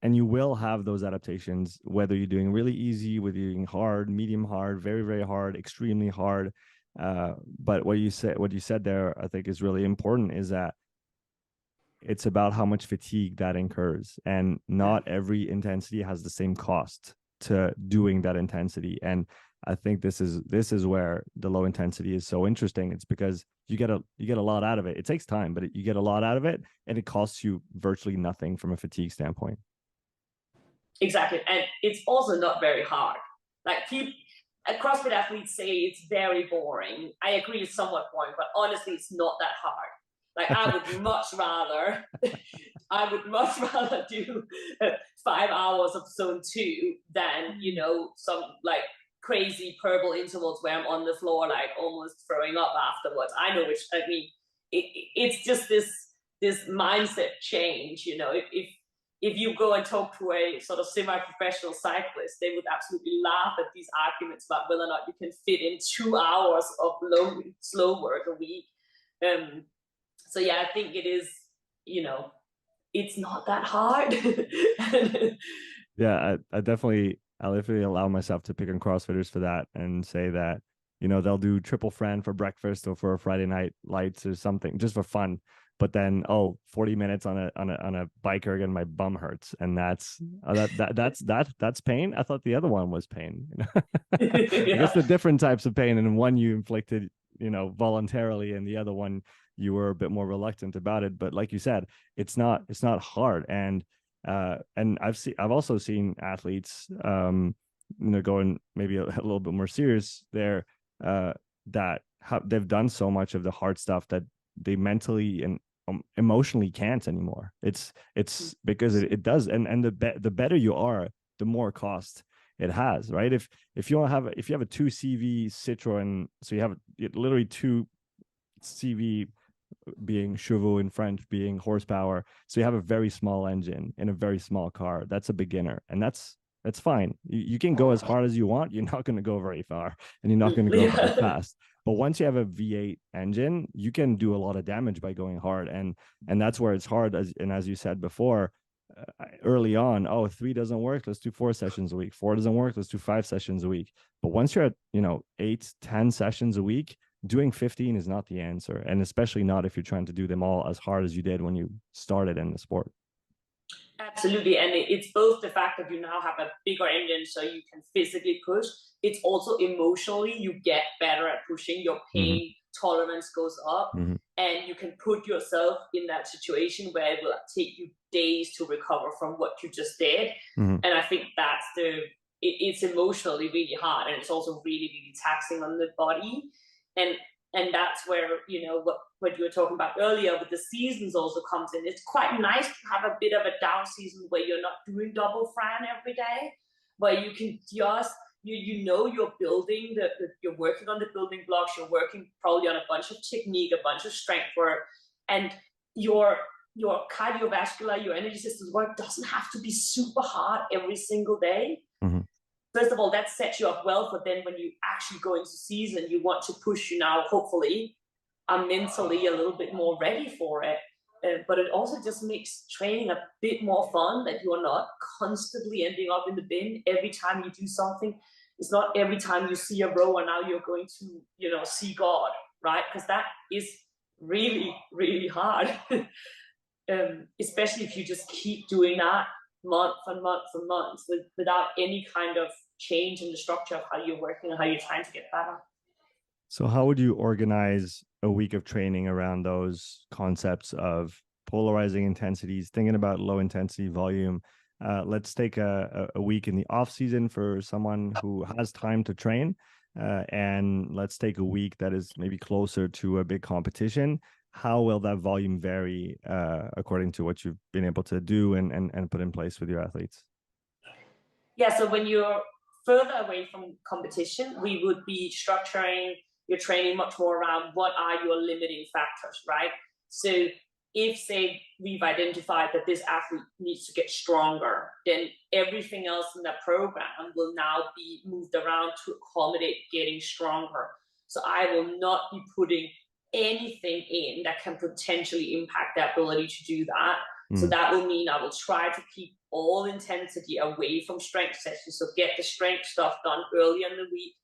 And you will have those adaptations, whether you're doing really easy, whether you're doing hard, medium hard, very, very hard, extremely hard. But what you said there, I think, is really important, is that it's about how much fatigue that incurs, and not every intensity has the same cost to doing that intensity. And I think this is where the low intensity is so interesting. It's because you get a lot out of it. It takes time, but you get a lot out of it, and it costs you virtually nothing from a fatigue standpoint. Exactly. And it's also not very hard. Like, CrossFit athletes say it's very boring. I agree, it's somewhat boring, but honestly, it's not that hard. Like, I would much rather do 5 hours of zone 2 than, some like crazy purple intervals where I'm on the floor, like almost throwing up afterwards. I know, which, I mean, it's just this mindset change. You know, if you go and talk to a sort of semi-professional cyclist, they would absolutely laugh at these arguments about whether or not you can fit in 2 hours of slow work a week. So yeah, I think it is, you know, it's not that hard. Yeah, I definitely allow myself to pick on CrossFitters for that and say that, you know, they'll do triple Fran for breakfast or for a Friday night lights or something just for fun. But then, 40 minutes on a bike erg and my bum hurts, and that's pain. I thought the other one was pain. You know? I guess the different types of pain, and one you inflicted, you know, voluntarily, and the other one you were a bit more reluctant about it. But like you said, it's not hard, and I've also seen athletes, you know, going maybe a little bit more serious there, that they've done so much of the hard stuff that they mentally and emotionally can't anymore. It's because it does, and the better you are, the more cost it has, right? If you have a 2 CV Citroen, so you have literally 2 CV, being chevaux in French, being horsepower, so you have a very small engine in a very small car. That's a beginner, and that's fine. You can go as hard as you want. You're not going to go very far, and you're not going to go very fast. But once you have a V8 engine, you can do a lot of damage by going hard, and that's where it's hard. As you said before, early on, 3 doesn't work, let's do 4 sessions a week. 4 doesn't work, let's do 5 sessions a week. But once you're at, you know, 8, 10 sessions a week, doing 15 is not the answer, and especially not if you're trying to do them all as hard as you did when you started in the sport. Absolutely, and it's both the fact that you now have a bigger engine so you can physically push. It's also emotionally, you get better at pushing. Your pain tolerance goes up, and you can put yourself in that situation where it will take you days to recover from what you just did. And I think that's it's emotionally really hard, and it's also really, really taxing on the body. And that's where, you know, what you were talking about earlier with the seasons also comes in. It's quite nice to have a bit of a down season where you're not doing double Fran every day, where you can just, you know, you're building you're working on the building blocks, you're working probably on a bunch of technique, a bunch of strength work, and your cardiovascular, your energy systems work doesn't have to be super hard every single day. First of all, that sets you up well for then when you actually go into season, you want to push, you now hopefully are mentally a little bit more ready for it. But it also just makes training a bit more fun, that you are not constantly ending up in the bin every time you do something. It's not every time you see a rower now you're going to, you know, see God, right? Because that is really, really hard. Especially if you just keep doing that month and month and months without any kind of change in the structure of how you're working and how you're trying to get better. So how would you organize a week of training around those concepts of polarizing intensities, thinking about low intensity volume? Let's take a week in the off season for someone who has time to train, and let's take a week that is maybe closer to a big competition. How will that volume vary according to what you've been able to do and put in place with your athletes? Yeah, so when you're further away from competition, we would be structuring your training much more around what are your limiting factors, right? So if, say, we've identified that this athlete needs to get stronger, then everything else in that program will now be moved around to accommodate getting stronger. So I will not be putting anything in that can potentially impact their ability to do that. So that will mean I will try to keep all intensity away from strength sessions. So get the strength stuff done early in the week,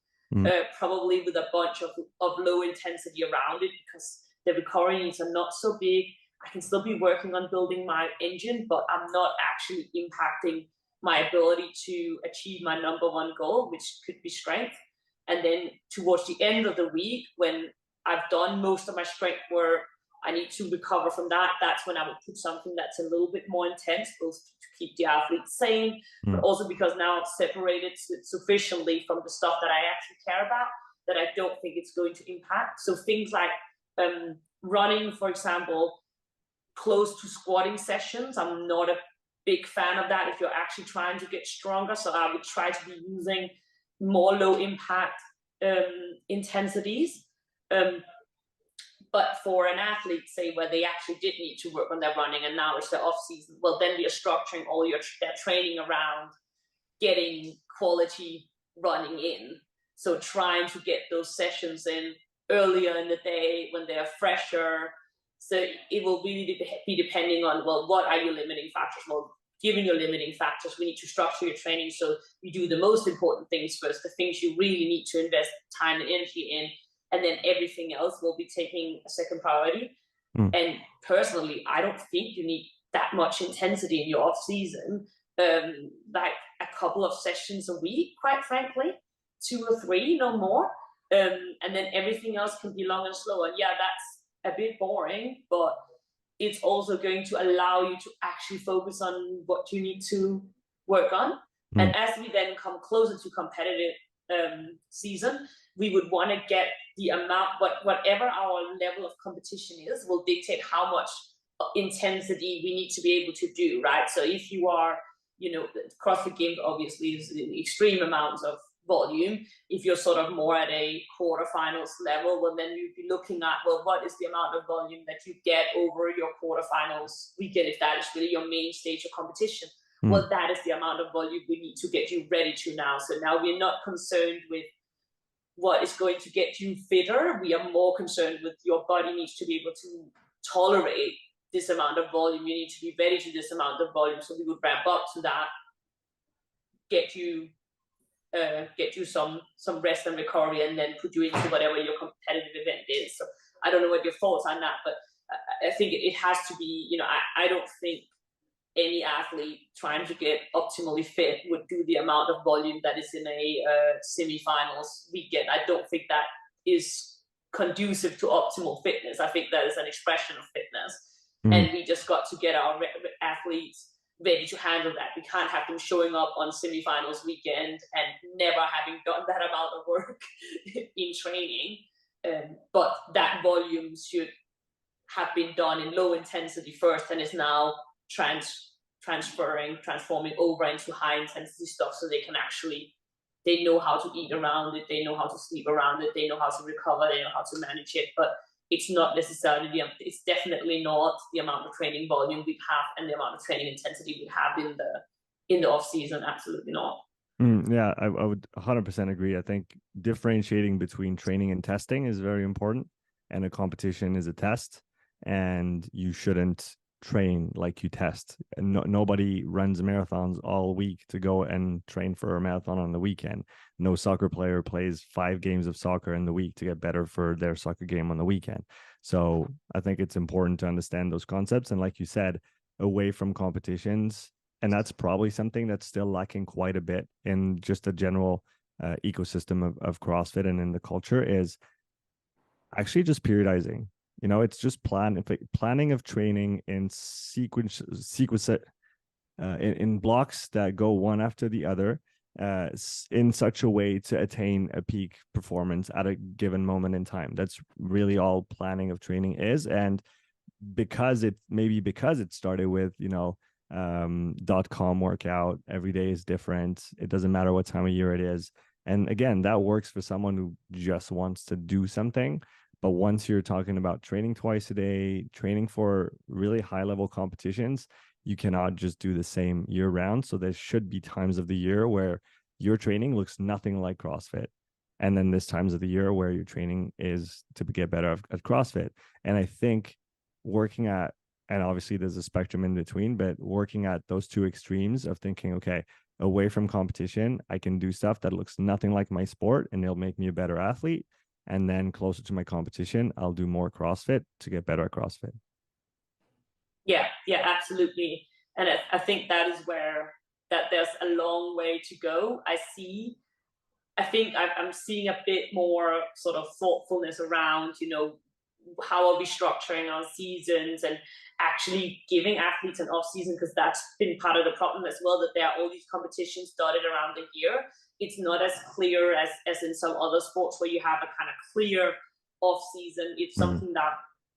probably with a bunch of low intensity around it, because the recovery needs are not so big. I can still be working on building my engine, but I'm not actually impacting my ability to achieve my number one goal, which could be strength. And then towards the end of the week, when I've done most of my strength work, I need to recover from that. That's when I would put something that's a little bit more intense, both to keep the athlete sane, but also because now I've separated sufficiently from the stuff that I actually care about that I don't think it's going to impact. So things like running, for example, close to squatting sessions, I'm not a big fan of that if you're actually trying to get stronger. So I would try to be using more low impact intensities. But for an athlete, say, where they actually did need to work on their running and now it's their off season, well, then we are structuring all their training around getting quality running in. So trying to get those sessions in earlier in the day when they're fresher. So it will really be depending on, well, what are your limiting factors? Well, given your limiting factors, we need to structure your training so you do the most important things first, the things you really need to invest time and energy in, and then everything else will be taking a second priority. And personally, I don't think you need that much intensity in your off season. Like a couple of sessions a week, quite frankly, 2 or 3, no more. And then everything else can be long and slow. And yeah, that's a bit boring, but it's also going to allow you to actually focus on what you need to work on. And as we then come closer to competitive season, we would want to get the amount, whatever our level of competition is, will dictate how much intensity we need to be able to do, right? So if you are, CrossFit Games obviously is extreme amounts of volume. If you're sort of more at a quarterfinals level, well, then you'd be looking at, well, what is the amount of volume that you get over your quarterfinals weekend, if that is really your main stage of competition. Well, that is the amount of volume we need to get you ready to now. So now we're not concerned with what is going to get you fitter. We are more concerned with your body needs to be able to tolerate this amount of volume. You need to be ready to this amount of volume. So we would ramp up to that, get you some rest and recovery, and then put you into whatever your competitive event is. So I don't know what your thoughts on that, but I think it has to be, I don't think any athlete trying to get optimally fit would do the amount of volume that is in a semi-finals weekend. I don't think that is conducive to optimal fitness. I think that is an expression of fitness. And we just got to get our athletes ready to handle that. We can't have them showing up on semi-finals weekend and never having done that amount of work in training. But that volume should have been done in low intensity first and is now transforming over into high intensity stuff, so they know how to eat around it, they know how to sleep around it, they know how to recover, they know how to manage it. But it's not necessarily it's definitely not the amount of training volume we have and the amount of training intensity we have in the off season. Absolutely not. Yeah, I would 100% agree. I think differentiating between training and testing is very important, and a competition is a test, and you shouldn't train like you test. And nobody runs marathons all week to go and train for a marathon on the weekend. No soccer player plays 5 games of soccer in the week to get better for their soccer game on the weekend. So I think it's important to understand those concepts. And like you said, away from competitions, and that's probably something that's still lacking quite a bit in just a general ecosystem of CrossFit and in the culture, is actually just periodizing. It's just planning of training in sequence in blocks that go one after the other, in such a way to attain a peak performance at a given moment in time. That's really all planning of training is. And because it started with, .com workout, every day is different. It doesn't matter what time of year it is. And again, that works for someone who just wants to do something. But once you're talking about training twice a day, training for really high level competitions, you cannot just do the same year round. So there should be times of the year where your training looks nothing like CrossFit. And then there's times of the year where your training is to get better at CrossFit. And I think working at, and obviously there's a spectrum in between, but working at those two extremes of thinking, okay, away from competition, I can do stuff that looks nothing like my sport and it'll make me a better athlete. And then closer to my competition, I'll do more CrossFit to get better at CrossFit. Yeah, absolutely. And I think that is where that there's a long way to go. I think I'm seeing a bit more sort of thoughtfulness around, how are we structuring our seasons and actually giving athletes an off season, because that's been part of the problem as well, that there are all these competitions dotted around the year. It's not as clear as in some other sports where you have a kind of clear off season. It's something that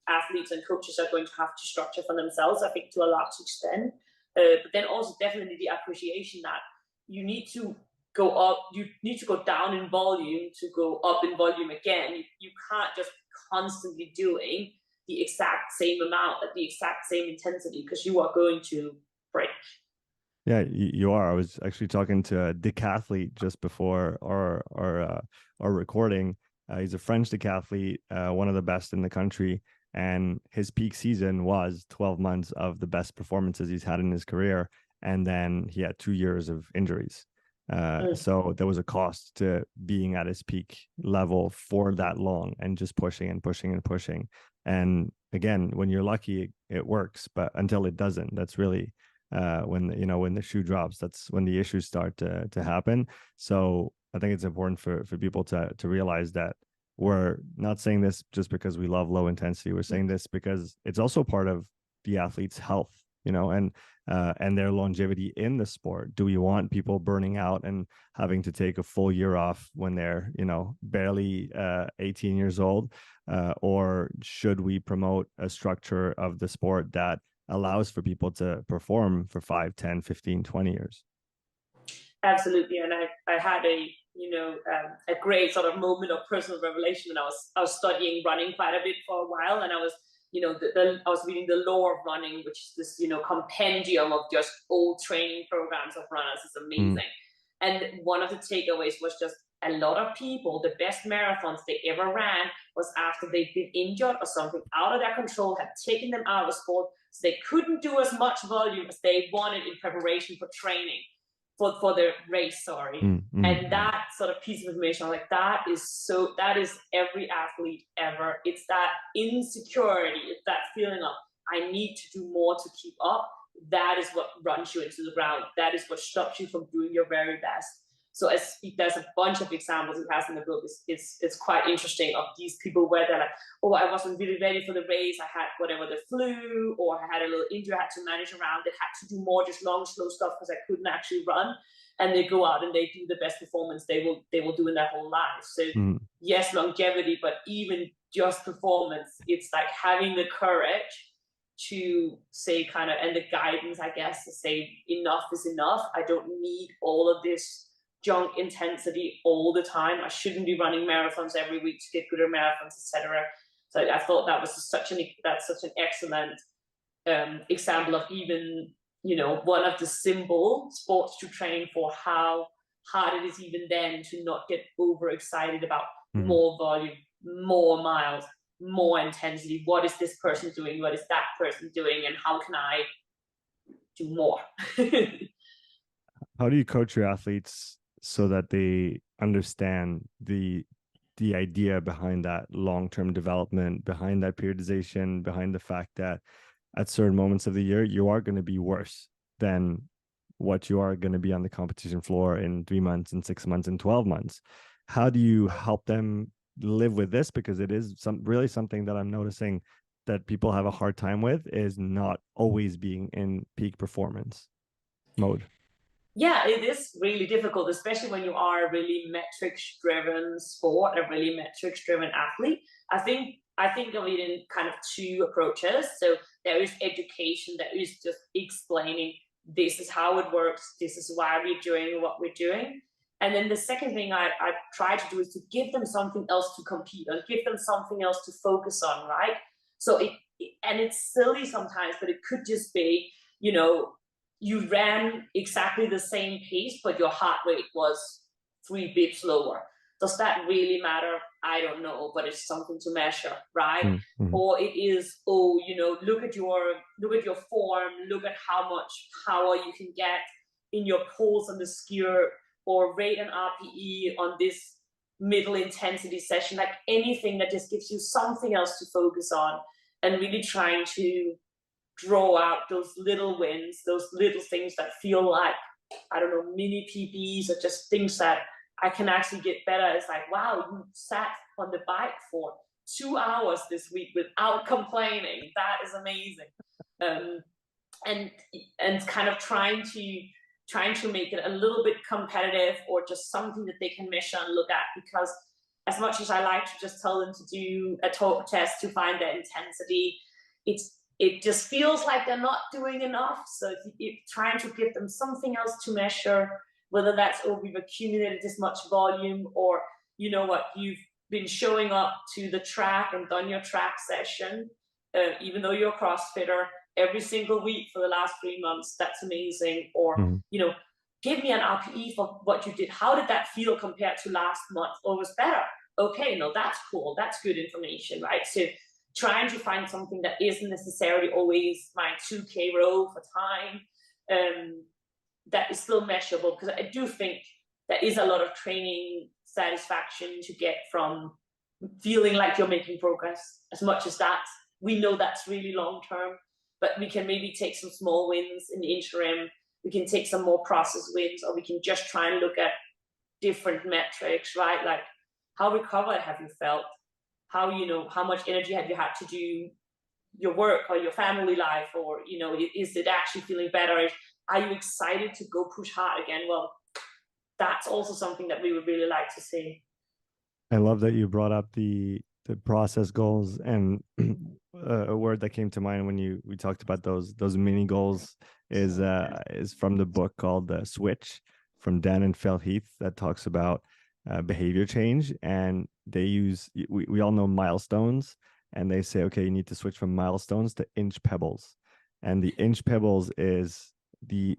athletes and coaches are going to have to structure for themselves, I think, to a large extent. But then also definitely the appreciation that you need to go up, you need to go down in volume to go up in volume again. You can't just constantly doing the exact same amount at the exact same intensity, because you are going to break. Yeah, you are. I was actually talking to a decathlete just before our recording. He's a French decathlete, one of the best in the country, and his peak season was 12 months of the best performances he's had in his career, and then he had 2 years of injuries. So there was a cost to being at his peak level for that long and just pushing and pushing and pushing. And again, when you're lucky, it works, but until it doesn't, that's really when the shoe drops, that's when the issues start to happen. So I think it's important for people to realize that we're not saying this just because we love low intensity. We're saying this because it's also part of the athlete's health, and their longevity in the sport. Do we want people burning out and having to take a full year off when they're, barely 18 years old? Or should we promote a structure of the sport that allows for people to perform for 5, 10, 15, 20 years? Absolutely. And I had a great sort of moment of personal revelation when I was studying running quite a bit for a while, and I was I was reading the Law of Running, which is this compendium of just old training programs of runners. It's amazing. And one of the takeaways was just a lot of people, the best marathons they ever ran was after they've been injured or something out of their control had taken them out of sport, so they couldn't do as much volume as they wanted in preparation for training, for the race, sorry. And that sort of piece of information, I'm like, that is every athlete ever. It's that insecurity, it's that feeling of, I need to do more to keep up. That is what runs you into the ground. That is what stops you from doing your very best. So there's a bunch of examples it has in the book. It's quite interesting of these people where they're like, oh, I wasn't really ready for the race. I had whatever, the flu, or I had a little injury I had to manage around. They had to do more just long, slow stuff because I couldn't actually run. And they go out and they do the best performance they will do in their whole life. So yes, longevity, but even just performance, it's like having the courage to say and the guidance, I guess, to say enough is enough. I don't need all of this junk intensity all the time. I shouldn't be running marathons every week to get good at marathons, etc. So I thought that was such an excellent example of even one of the simple sports to train for, how hard it is even then to not get overexcited about more volume, more miles, more intensity. What is this person doing? What is that person doing? And how can I do more? How do you coach your athletes so that they understand the idea behind that long-term development, behind that periodization, behind the fact that at certain moments of the year, you are going to be worse than what you are going to be on the competition floor in 3 months, in 6 months, in 12 months? How do you help them live with this? Because it is really something that I'm noticing that people have a hard time with, is not always being in peak performance mode. Yeah, it is really difficult, especially when you are a really metrics-driven sport, a really metrics-driven athlete. I think of it in kind of two approaches. So there is education, that is just explaining this is how it works, this is why we're doing what we're doing. And then the second thing I try to do is to give them something else to compete on, give them something else to focus on, right? So it's silly sometimes, but it could just be, you ran exactly the same pace, but your heart rate was 3 beats lower. Does that really matter? I don't know, but it's something to measure, right? Or it is, look at your form, look at how much power you can get in your pulse on the skier, or rate an RPE on this middle intensity session, like anything that just gives you something else to focus on, and really trying to draw out those little wins, those little things that feel like, I don't know, mini PBs, or just things that I can actually get better. It's like, wow, you sat on the bike for 2 hours this week without complaining. That is amazing. And kind of trying to make it a little bit competitive, or just something that they can measure and look at. Because as much as I like to just tell them to do a talk test to find their intensity, it just feels like they're not doing enough. So if you're trying to give them something else to measure, whether that's, oh, we've accumulated this much volume, or you know what, you've been showing up to the track and done your track session, even though you're a CrossFitter, every single week for the last 3 months. That's amazing. Or, you know, give me an RPE for what you did. How did that feel compared to last month? Or was better? Okay, no, that's cool. That's good information, right? So trying to find something that isn't necessarily always my 2K row for time, that is still measurable, because I do think there is a lot of training satisfaction to get from feeling like you're making progress. As much as that, we know that's really long term, but we can maybe take some small wins in the interim. We can take some more process wins, or we can just try and look at different metrics, right? Like, how recovered have you felt? How, you know, how much energy have you had to do your work or your family life? Or, you know, is it actually feeling better? Are you excited to go push hard again? Well, that's also something that we would really like to see. I love that you brought up the process goals, and a word that came to mind when we talked about those mini goals is from the book called Switch from Dan and Phil Heath, that talks about behavior change. And they use, we all know milestones, and they say, okay, you need to switch from milestones to inch pebbles. And the inch pebbles is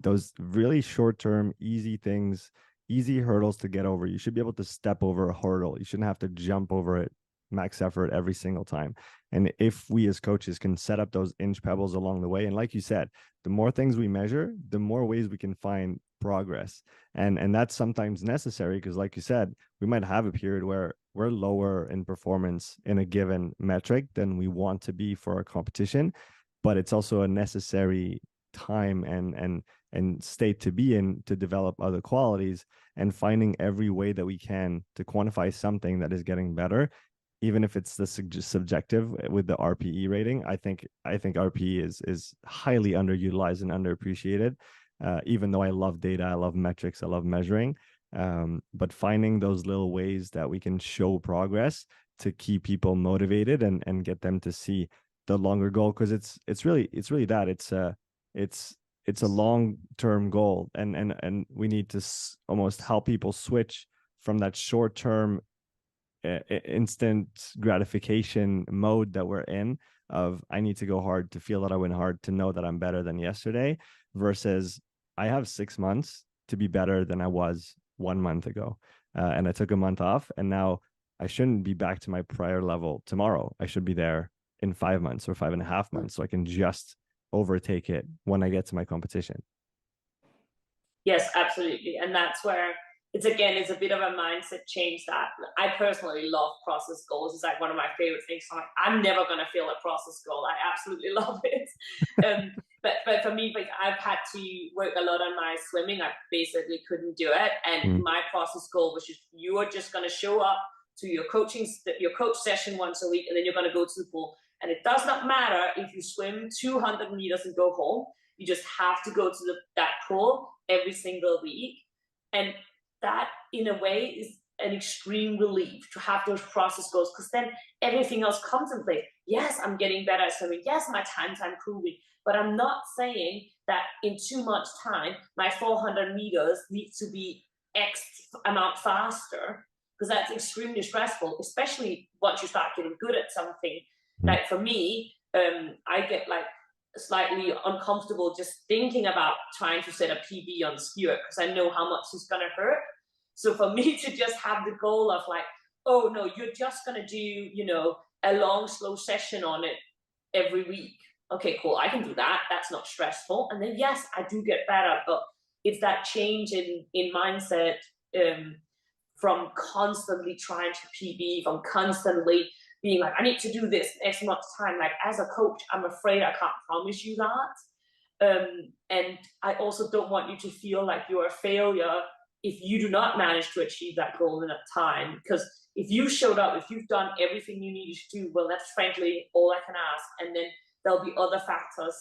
those really short-term, easy things, easy hurdles to get over. You should be able to step over a hurdle. You shouldn't have to jump over it, max effort every single time. And if we as coaches can set up those inch pebbles along the way, and like you said, the more things we measure, the more ways we can find progress. And that's sometimes necessary, because like you said, we might have a period where we're lower in performance in a given metric than we want to be for our competition, but it's also a necessary time and state to be in to develop other qualities. And finding every way that we can to quantify something that is getting better, even if it's the subjective with the RPE rating. I think RPE is highly underutilized and underappreciated. Even though I love data, I love metrics, I love measuring, but finding those little ways that we can show progress to keep people motivated and get them to see the longer goal, because it's really that it's a long-term goal, and we need to almost help people switch from that short-term instant gratification mode that we're in, of I need to go hard to feel that I went hard to know that I'm better than yesterday, versus I have 6 months to be better than I was 1 month ago, and I took a month off, and now I shouldn't be back to my prior level tomorrow. I should be there in 5 months or 5.5 months, so I can just overtake it when I get to my competition. Yes, absolutely. And that's where it's a bit of a mindset change that I personally love. Process goals. It's like one of my favorite things. I'm never going to feel a process goal. I absolutely love it. But for me, like, I've had to work a lot on my swimming. I basically couldn't do it. And my process goal was just, you are just going to show up to your coach session once a week, and then you're going to go to the pool. And it does not matter if you swim 200 meters and go home. You just have to go to that pool every single week. And that, in a way, is an extreme relief to have those process goals, because then everything else comes in place. Yes, I'm getting better at swimming. Yes, my times are improving. But I'm not saying that in 2 months' time, my 400 meters needs to be X amount faster, because that's extremely stressful, especially once you start getting good at something. Like for me, I get like slightly uncomfortable just thinking about trying to set a PB on skewer, because I know how much it's going to hurt. So for me to just have the goal of like, oh no, you're just going to do, you know, a long, slow session on it every week. Okay, cool. I can do that. That's not stressful. And then, yes, I do get better, but it's that change in mindset, from constantly trying to PB, from constantly being like, I need to do this X amount of time. Like, as a coach, I'm afraid I can't promise you that. And I also don't want you to feel like you're a failure if you do not manage to achieve that goal in that time. Because if you showed up, if you've done everything you needed to do, well, that's frankly all I can ask. And then there'll be other factors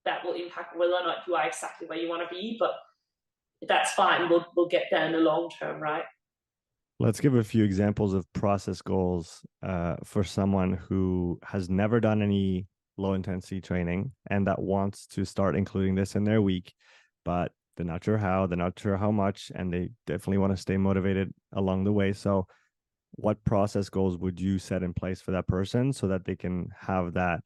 that will impact whether or not you are exactly where you want to be. But that's fine. We'll get there in the long term, right? Let's give a few examples of process goals for someone who has never done any low intensity training and that wants to start including this in their week, but they're not sure how, they're not sure how much, and they definitely want to stay motivated along the way. So what process goals would you set in place for that person so that they can have that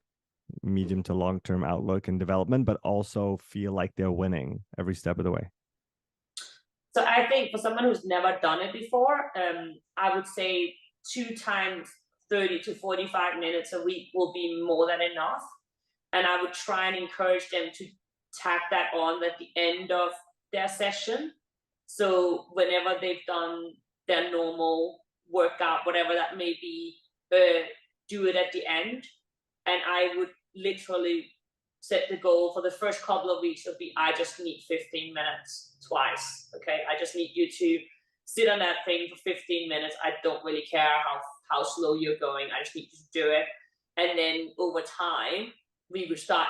medium to long-term outlook and development, but also feel like they're winning every step of the way? So I think for someone who's never done it before, I would say 2 times 30 to 45 minutes a week will be more than enough. And I would try and encourage them to tack that on at the end of their session. So whenever they've done their normal workout, whatever that may be, do it at the end. And I would literally set the goal for the first couple of weeks would be, I just need 15 minutes twice. Okay. I just need you to sit on that thing for 15 minutes. I don't really care how slow you're going. I just need you to do it. And then over time, we would start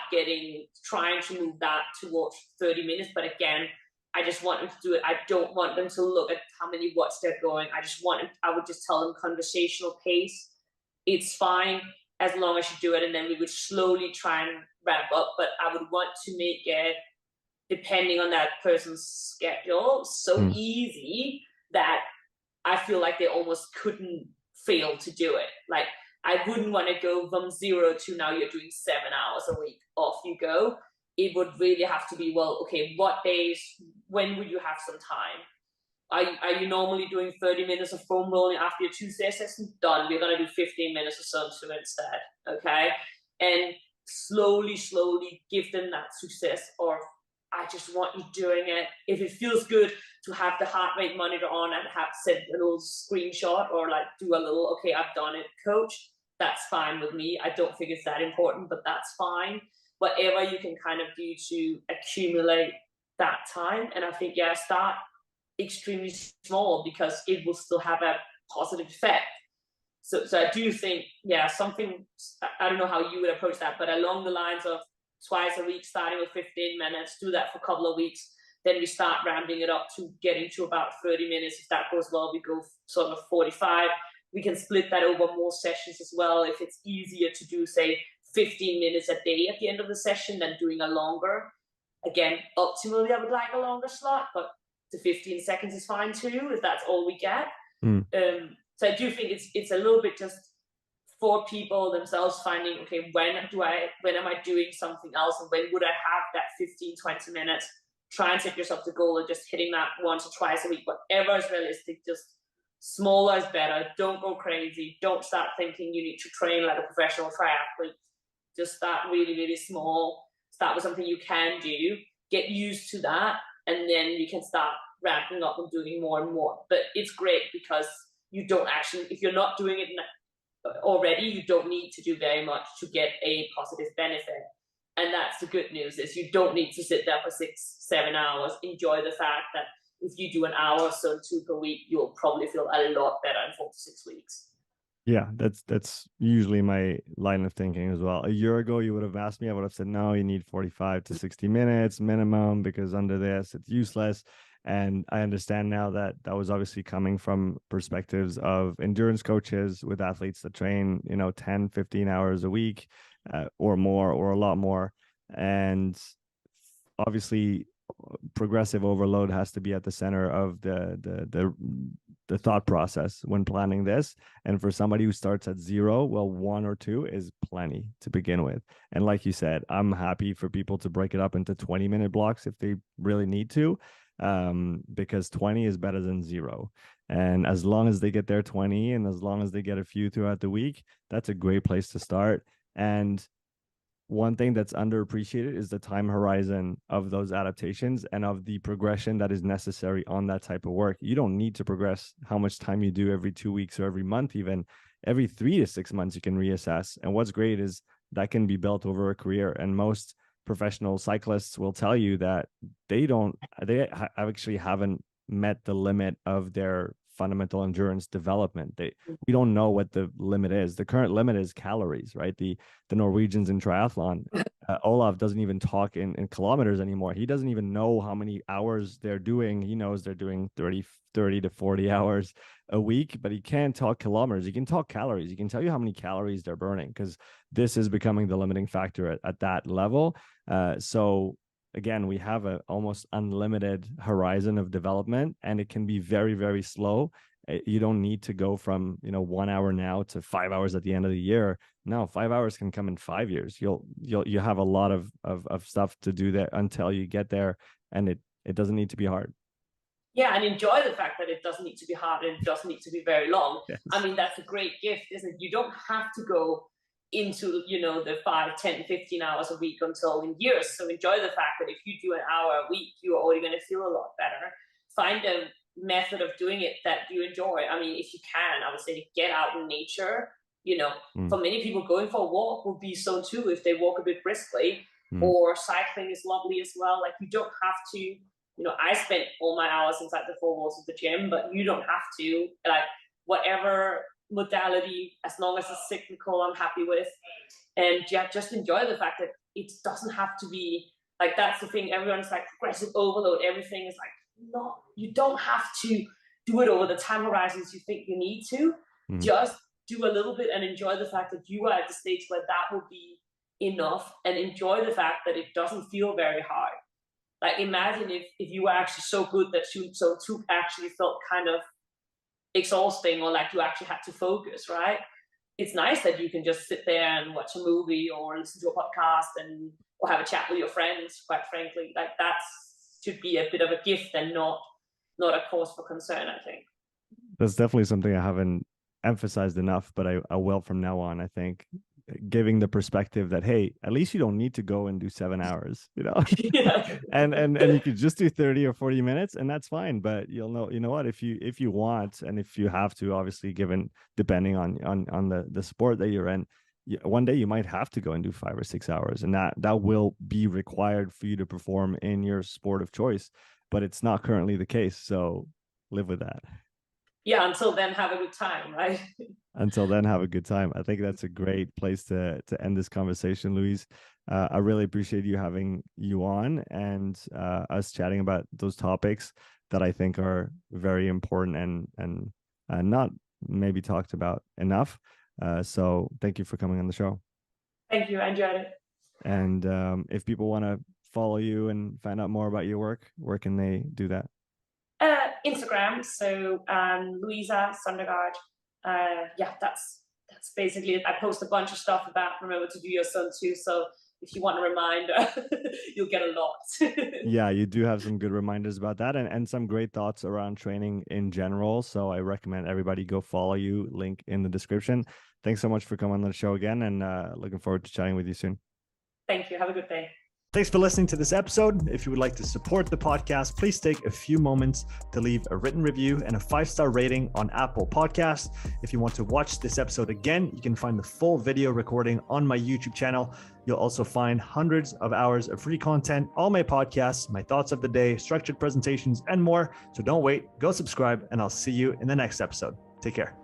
trying to move that towards 30 minutes. But again, I just want them to do it. I don't want them to look at how many watts they're going. I would just tell them conversational pace. It's fine as long as you do it. And then we would slowly try and ramp up. But I would want to make it, depending on that person's schedule, so easy that I feel like they almost couldn't fail to do it. Like, I wouldn't want to go from 0 to now you're doing 7 hours a week, off you go. It would really have to be, well, okay, what days, when would you have some time? Are you normally doing 30 minutes of foam rolling after your 2 sessions? Done. We're going to do 15 minutes of Sun instead. Okay. And slowly give them that success of, I just want you doing it. If it feels good to have the heart rate monitor on and have send a little screenshot or like do a little, okay, I've done it, coach, that's fine with me. I don't think it's that important, but that's fine. Whatever you can kind of do to accumulate that time. And I think, yeah, start extremely small because it will still have a positive effect. So I do think, yeah, something, I don't know how you would approach that, but along the lines of twice a week, starting with 15 minutes, do that for a couple of weeks. Then we start ramping it up to getting to about 30 minutes. If that goes well, we go sort of 45. We can split that over more sessions as well. If it's easier to do, say, 15 minutes a day at the end of the session than doing a longer. Again, optimally, I would like a longer slot, but the 15 seconds is fine too, if that's all we get. So I do think it's a little bit just for people themselves finding, okay, when am I doing something else, and when would I have that 15, 20 minutes? Try and set yourself the goal of just hitting that once or twice a week, whatever is realistic. Just smaller is better. Don't go crazy. Don't start thinking you need to train like a professional triathlete. Just start really small. Start with something you can do. Get used to that, and then you can start ramping up and doing more and more. But it's great because you don't actually, if you're not doing it already, you don't need to do very much to get a positive benefit. And that's the good news, is you don't need to sit there for 6-7 hours. Enjoy the fact that if you do an hour or so 2 per week, you'll probably feel a lot better in 4 to 6 weeks. Yeah, that's usually my line of thinking as well. A year ago, you would have asked me, I would have said, no, you need 45 to 60 minutes minimum, because under this, it's useless. And I understand now that that was obviously coming from perspectives of endurance coaches with athletes that train, 10, 15 hours a week or more, or a lot more. And obviously, progressive overload has to be at the center of the thought process when planning this. And for somebody who starts at 0, well, 1 or 2 is plenty to begin with. And like you said, I'm happy for people to break it up into 20-minute blocks if they really need to, because 20 is better than 0. And as long as they get their 20, and as long as they get a few throughout the week, that's a great place to start. And one thing that's underappreciated is the time horizon of those adaptations and of the progression that is necessary on that type of work. You don't need to progress how much time you do every 2 weeks or every month. Even every 3 to 6 months, you can reassess. And what's great is that can be built over a career. And most professional cyclists will tell you that they actually haven't met the limit of their fundamental endurance development. We don't know what the limit is. The current limit is calories, right? The Norwegians in triathlon, Olaf doesn't even talk in kilometers anymore. He doesn't even know how many hours they're doing. He knows they're doing 30 to 40 hours a week, but he can't talk kilometers. He can talk calories. He can tell you how many calories they're burning, because this is becoming the limiting factor at that level. So again, we have a almost unlimited horizon of development, and it can be very, very slow. You don't need to go from 1 hour now to 5 hours at the end of the year. No, 5 hours can come in 5 years. You have a lot of stuff to do there until you get there, and it doesn't need to be hard. Yeah, and enjoy the fact that it doesn't need to be hard and it doesn't need to be very long. Yes. I mean, that's a great gift, isn't it? You don't have to go into, the 5, 10, 15 hours a week until in years. So enjoy the fact that if you do an hour a week, you're already going to feel a lot better. Find a method of doing it that you enjoy. I mean, if you can, I would say get out in nature. For many people, going for a walk would be so too if they walk a bit briskly, or cycling is lovely as well. Like, you don't have to. I spent all my hours inside the four walls of the gym, but you don't have to. Like, whatever modality, as long as it's cyclical, I'm happy with. And yeah, just enjoy the fact that it doesn't have to be like, that's the thing. Everyone's like progressive overload. Everything is like, no, you don't have to do it over the time horizons you think you need to. Just do a little bit and enjoy the fact that you are at the stage where that will be enough, and enjoy the fact that it doesn't feel very hard. Like, imagine if you were actually so good that so actually felt kind of exhausting, or like you actually had to focus, right? It's nice that you can just sit there and watch a movie or listen to a podcast or have a chat with your friends, quite frankly. Like, that should be a bit of a gift and not a cause for concern, I think. That's definitely something I haven't emphasized enough, but I will from now on. I think giving the perspective that, hey, at least you don't need to go and do 7 hours, Yeah. and you could just do 30 or 40 minutes, and that's fine. But you know what, if you want, and if you have to, obviously, depending on the sport that you're in, one day you might have to go and do 5 or 6 hours, and that will be required for you to perform in your sport of choice. But it's not currently the case, so live with that. Yeah, until then, have a good time, right? Until then, have a good time. I think that's a great place to end this conversation, Louise. I really appreciate you having you on, and us chatting about those topics that I think are very important and not maybe talked about enough. So thank you for coming on the show. Thank you. I enjoyed it. And if people want to follow you and find out more about your work, where can they do that? Instagram. So Louise Sondergaard. Yeah, that's basically it. I post a bunch of stuff about remember to do your sun too. So if you want a reminder, you'll get a lot. Yeah, you do have some good reminders about that, and some great thoughts around training in general. So I recommend everybody go follow you. Link in the description. Thanks so much for coming on the show again, and looking forward to chatting with you soon. Thank you. Have a good day. Thanks for listening to this episode. If you would like to support the podcast, please take a few moments to leave a written review and a 5-star rating on Apple Podcasts. If you want to watch this episode again, you can find the full video recording on my YouTube channel. You'll also find hundreds of hours of free content, all my podcasts, my thoughts of the day, structured presentations, and more. So don't wait, go subscribe, and I'll see you in the next episode. Take care.